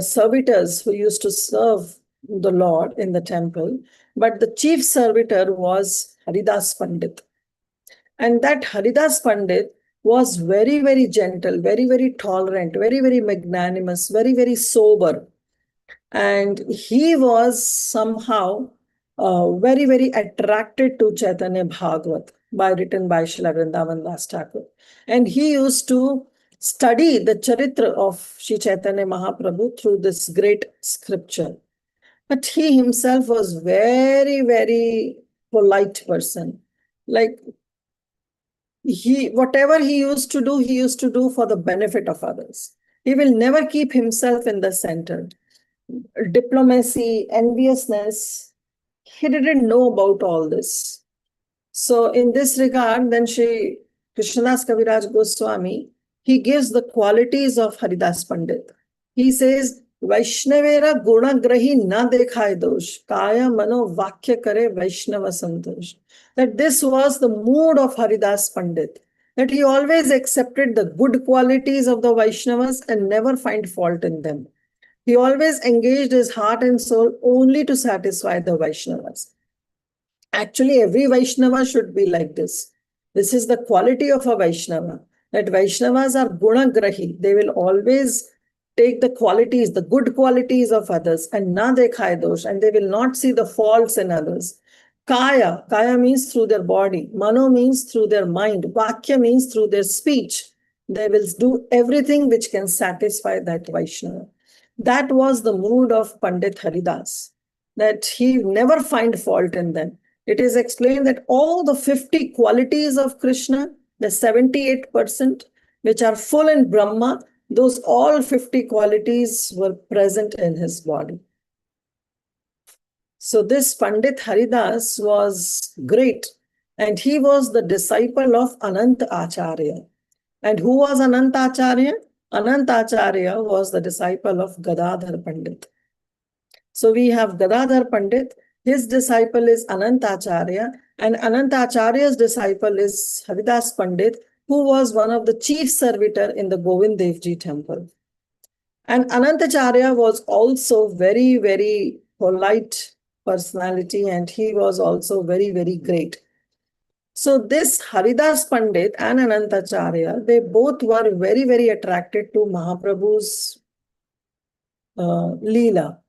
servitors who used to serve the Lord in the temple. But the chief servitor was Haridas Pandit. And that Haridas Pandit was very, very gentle, very, very tolerant, very, very magnanimous, very, very sober. And he was somehow very, very attracted to Chaitanya Bhagavat, written by Srila Vrindavan Das Thakur. And he used to study the charitra of Śrī Caitanya Mahaprabhu through this great scripture. But he himself was very, very polite person. Like whatever he used to do for the benefit of others. He will never keep himself in the center. Diplomacy, enviousness, he didn't know about all this. So in this regard, then Shri Krishnadas Kaviraj Goswami, he gives the qualities of Haridas Pandit. He says, Vaishnavera gunagrahi na dekhai dosh, kaya mano vakya kare Vaishnava santosh. That this was the mood of Haridas Pandit, that he always accepted the good qualities of the Vaishnavas and never find fault in them. He always engaged his heart and soul only to satisfy the Vaishnavas. Actually, every Vaishnava should be like this. This is the quality of a Vaishnava, that Vaishnavas are gunagrahi. They will always take the qualities, the good qualities of others, and na dekhai dosh, and they will not see the faults in others. Kaya means through their body. Mano means through their mind. Vakya means through their speech. They will do everything which can satisfy that Vaishnava. That was the mood of Pandit Haridas, that he never find fault in them. It is explained that all the 50 qualities of Krishna, the 78%, which are full in Brahma, those all 50 qualities were present in his body. So this Pandit Haridas was great, and he was the disciple of Ananta Acharya. And who was Ananta Acharya? Ananta Acharya was the disciple of Gadadhar Pandit. So we have Gadadhar Pandit, his disciple is Ananta Acharya, and Ananta Acharya's disciple is Haridas Pandit, who was one of the chief servitor in the Govind Dev Ji temple. And Ananta Acharya was also very, very polite personality, and he was also very, very great. So this Haridas Pandit and Ananta Acharya, they both were very, very attracted to Mahaprabhu's lila.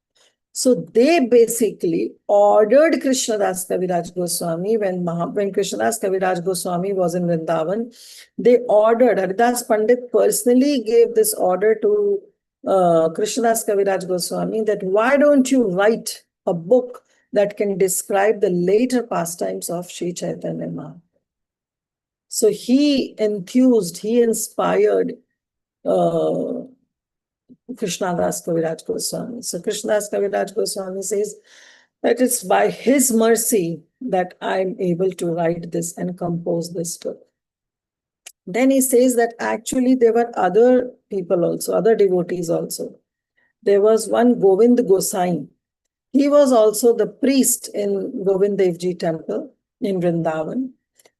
So they basically ordered Krishnadas Kaviraj Goswami, when Krishnadas Kaviraj Goswami was in Vrindavan, they ordered, Haridas Pandit personally gave this order to Krishnadas Kaviraj Goswami, that why don't you write a book that can describe the later pastimes of Śrī Caitanya Mahaprabhu. So he inspired Krishnadas Kaviraj Goswami. So Krishnadas Kaviraj Goswami says that it's by his mercy that I'm able to write this and compose this book. Then he says that actually there were other people also, other devotees also. There was one Govind Gosai. He was also the priest in Govind Dev Ji temple in Vrindavan.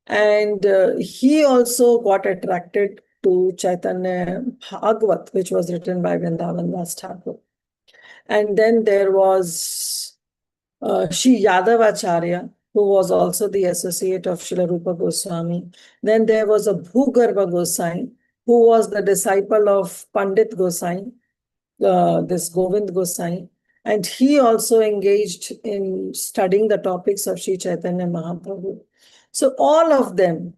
And he also got attracted to Chaitanya Bhagavat, which was written by Vrindavan Das Thakur. And then there was Śrī Yadavacharya, who was also the associate of Srila Rupa Goswami. Then there was a Bhugarbha Gosai, who was the disciple of Pandit Gosai, this Govind Gosai. And he also engaged in studying the topics of Śrī Caitanya Mahaprabhu. So all of them,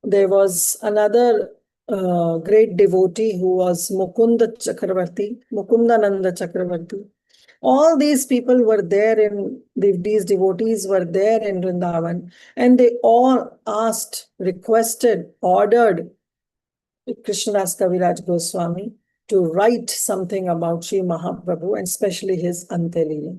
there was another great devotee who was Mukundananda Chakravarti. All these people were there these devotees were there in Vrindavan, and they all asked, requested, ordered Krishnadas Kaviraj Goswami to write something about Sri Mahaprabhu, and especially his Ante-lila.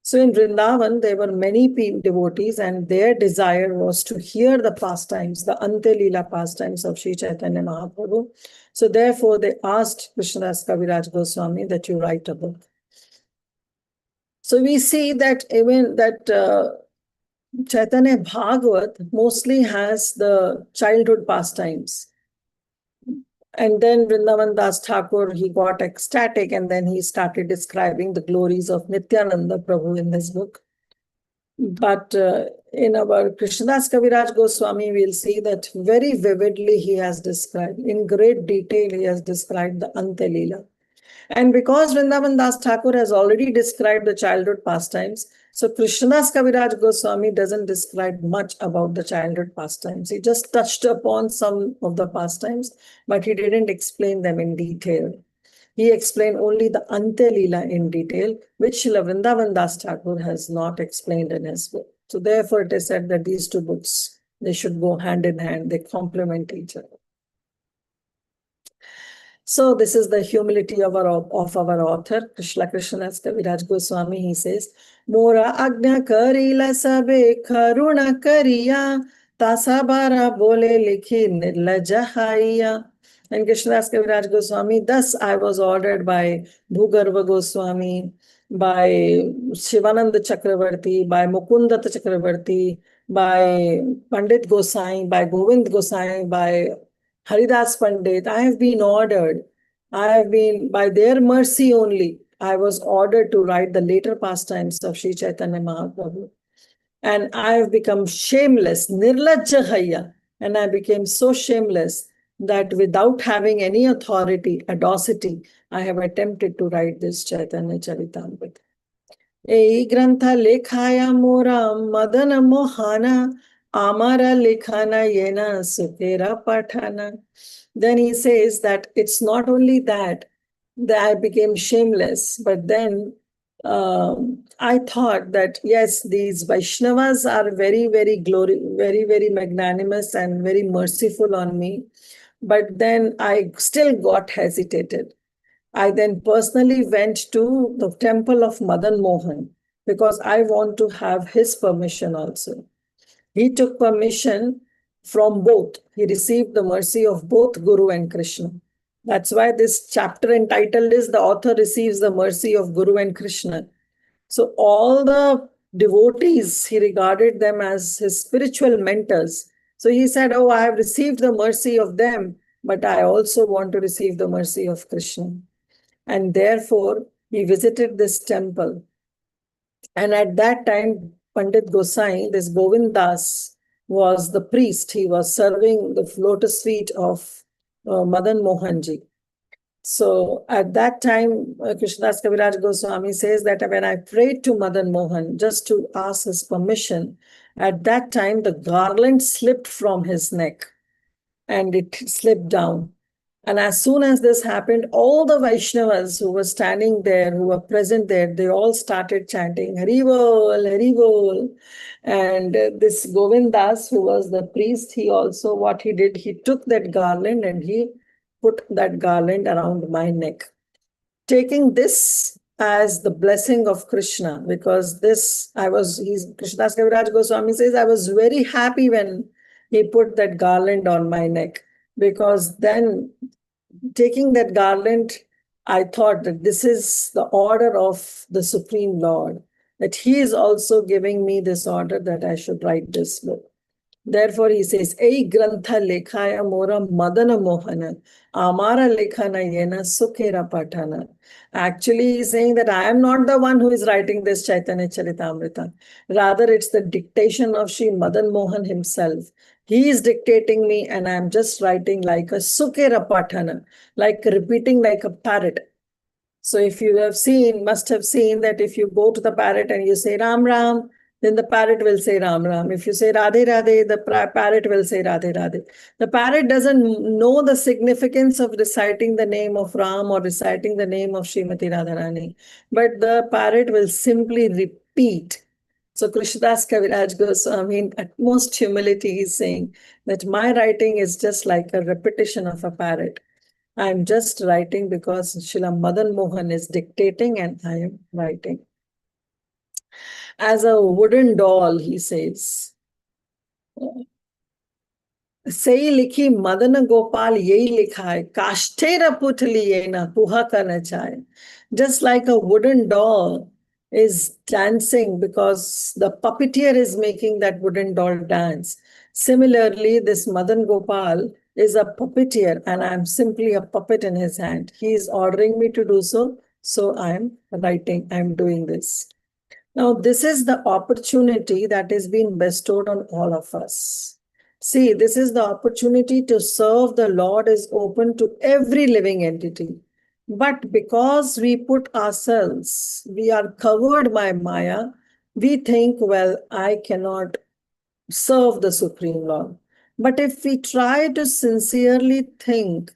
So in Vrindavan, there were many devotees, and their desire was to hear the pastimes, the Ante-lila pastimes of Sri Caitanya Mahaprabhu. So therefore, they asked Krishnadas Kaviraj Goswami that you write a book. So we see that even that Chaitanya Bhagavat mostly has the childhood pastimes. And then Vrindavan Das Thakur, he got ecstatic, and then he started describing the glories of Nityananda Prabhu in his book. But in our Krishnadas Kaviraj Goswami, we'll see that very vividly he has described, in great detail, he has described the Ante-lila. And because Vrindavan Das Thakur has already described the childhood pastimes, so Krishnadas Kaviraj Goswami doesn't describe much about the childhood pastimes. He just touched upon some of the pastimes, but he didn't explain them in detail. He explained only the Ante Lila in detail, which Srila Vrindavan Das Thakur has not explained in his book. So therefore it is said that these two books, they should go hand in hand, they complement each other. So this is the humility of our author, Krishna Krishnadas Kaviraj Goswami. He says, Mora agnya karila sabe karuna kariya, tasabara bole likhi nirlajahaiya. And Krishnadas Kaviraj Goswami, thus I was ordered by Bhugarva Goswami, by Shivananda Chakravarti, by Mukunda Chakravarti, by Pandit Gosai, by Govind Gosai, by Haridas Pandit. I have been ordered. By their mercy only, I was ordered to write the later pastimes of Śrī Caitanya Mahaprabhu. And I have become shameless, nirlajjahaya. And I became so shameless that without having any authority, audacity, I have attempted to write this Caitanya-caritāmṛta. Ei grantha lekhaya mora madana mohana amara lekhana yena sukera pathana. Then he says that it's not only that I became shameless, but then I thought that yes, these Vaishnavas are very, very very magnanimous and very merciful on me. But then I still got hesitated. I then personally went to the temple of Madan Mohan because I want to have his permission also. He took permission from both. He received the mercy of both Guru and Krishna. That's why this chapter entitled is The Author Receives the Mercy of Guru and Krishna. So all the devotees, he regarded them as his spiritual mentors. So he said, oh, I have received the mercy of them, but I also want to receive the mercy of Krishna. And therefore, he visited this temple. And at that time, Pandit Gosai, this Govind Das, was the priest. He was serving the lotus feet of Madan Mohanji. So at that time, Krishnadas Kaviraj Goswami says that when I prayed to Madan Mohan just to ask his permission, at that time the garland slipped from his neck and it slipped down. And as soon as this happened, all the Vaishnavas who were standing there, who were present there, they all started chanting, Hari Bol, Hari Bol. And this Govindas, who was the priest, he also, what he did, he took that garland and he put that garland around my neck, taking this as the blessing of Krishna, because this, Krishnadas Kaviraj Goswami says, I was very happy when he put that garland on my neck, because then taking that garland, I thought that this is the order of the Supreme Lord, that he is also giving me this order that I should write this book. Therefore, he says, Ei grantha lekhaya mora madana mohana, amara lekhana yena sukhera pathana. Actually, he's saying that I am not the one who is writing this Caitanya-caritāmṛta. Rather, it's the dictation of Sri Madan Mohan himself. He is dictating me and I am just writing like a sukhera pathana, like repeating like a parrot. So if you have seen, must have seen that if you go to the parrot and you say Ram Ram, then the parrot will say Ram Ram. If you say Radhe Radhe, the parrot will say Radhe Radhe. The parrot doesn't know the significance of reciting the name of Ram or reciting the name of Srimati Radharani, but the parrot will simply repeat. So Krishnadas Kaviraj Goswami, in utmost humility, is saying that my writing is just like a repetition of a parrot. I'm just writing because Srila Madan Mohan is dictating and I am writing. As a wooden doll, he says, Sei likhi Madana Gopal yehi likha hai, kashtera putli yena puha ka nachai. Just like a wooden doll is dancing because the puppeteer is making that wooden doll dance. Similarly, this Madan Gopal is a puppeteer and I'm simply a puppet in his hand. He is ordering me to do so, so I'm writing, I'm doing this. Now, this is the opportunity that is being bestowed on all of us. See, this is the opportunity to serve the Lord is open to every living entity. But because we put ourselves, we are covered by Maya, we think, well, I cannot serve the Supreme Lord. But if we try to sincerely think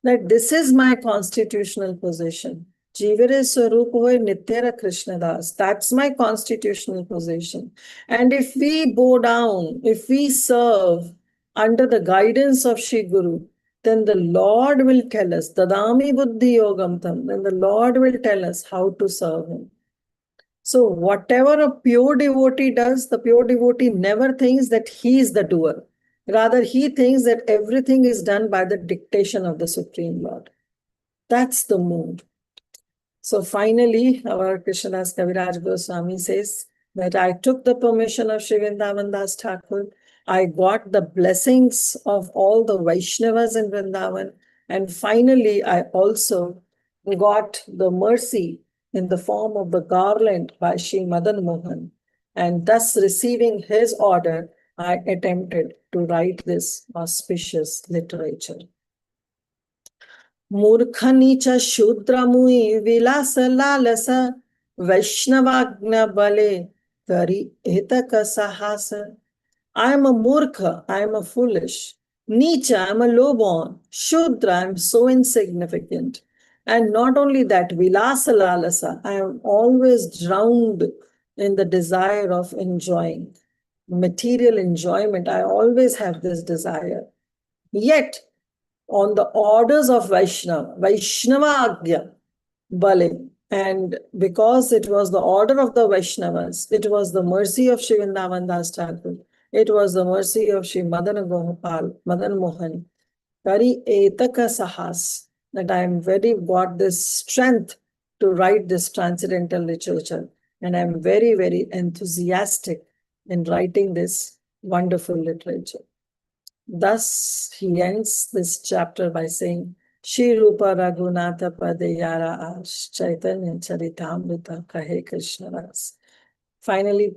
that this is my constitutional position, Jivare Swarup hoy Nityara Krishnadas, that's my constitutional position. And if we bow down, if we serve under the guidance of Shri Guru, then the Lord will tell us, Dadami Buddhi Yogam Tam, then the Lord will tell us how to serve him. So whatever a pure devotee does, the pure devotee never thinks that he is the doer. Rather, he thinks that everything is done by the dictation of the Supreme Lord. That's the mood. So finally, our Krishnadas Kaviraj Goswami says that I took the permission of Shri Vrindavan Das Thakur. I got the blessings of all the Vaishnavas in Vrindavan. And finally, I also got the mercy in the form of the garland by Shri Madan Mohan. And thus receiving his order, I attempted to write this auspicious literature. मूर्खनीच शूद्रमुई विलास लालस वैष्णवाज्ञा बले करी हितक साहस. I am a murkha, I am a foolish. Nicha, I am a low-born. Shudra, I am so insignificant. And not only that, vilasa lalasa, I am always drowned in the desire of enjoying. Material enjoyment, I always have this desire. Yet, on the orders of Vaishnava Agya Bale, and because it was the order of the Vaishnavas, it was the mercy of Shri Vrindavan Das Thakur, it was the mercy of Shri Madan Mohan, Kari Etaka Sahas, that I am very got this strength to write this transcendental literature, and I am very, very enthusiastic in writing this wonderful literature. Thus, he ends this chapter by saying, Shri Rupa Raghunatha Padeyara Ash Caitanya-caritāmṛta Kahe Krishnadas. Finally,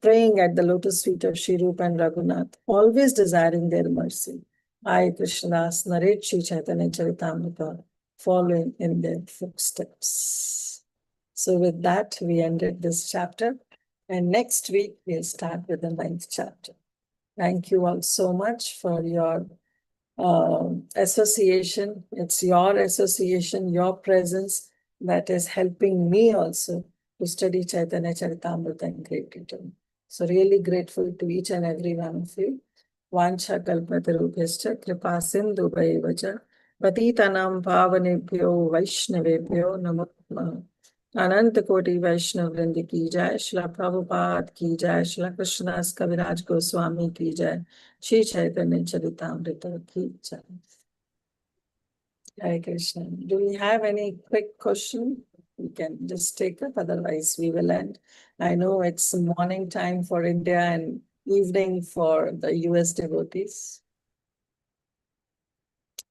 praying at the lotus feet of Shri Rupa and Raghunath, always desiring their mercy. I, Krishnadas, narrate Śrī Caitanya-caritāmṛta, following in their footsteps. So with that, we ended this chapter. And next week, we'll start with the 9th chapter. Thank you all so much for your association. It's your association, your presence that is helping me also to study Caitanya-caritāmṛta in great detail. So really grateful to each and every one of you. Vancha kalpatarubhyascha kripa sindhu bhaivacha patitanam pavanebhyo vaishnavebhyo namo namaः. अनंत कोटि वैष्णव वृंद की जय, श्रील प्रभुपाद की जय, श्रील कृष्णदास कविराज गोस्वामी की जय, श्री चैतन्य चरितामृत की जय. Hare Krishna. Do we have any quick question? We can just take up, otherwise we will end. I know it's morning time for India and evening for the US devotees.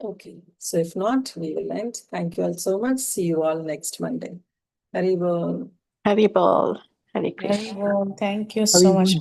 Okay, so if not, we will end. Thank you all so much. See you all next Monday. Haribol. Haribol. Hare Krishna. Thank you so much.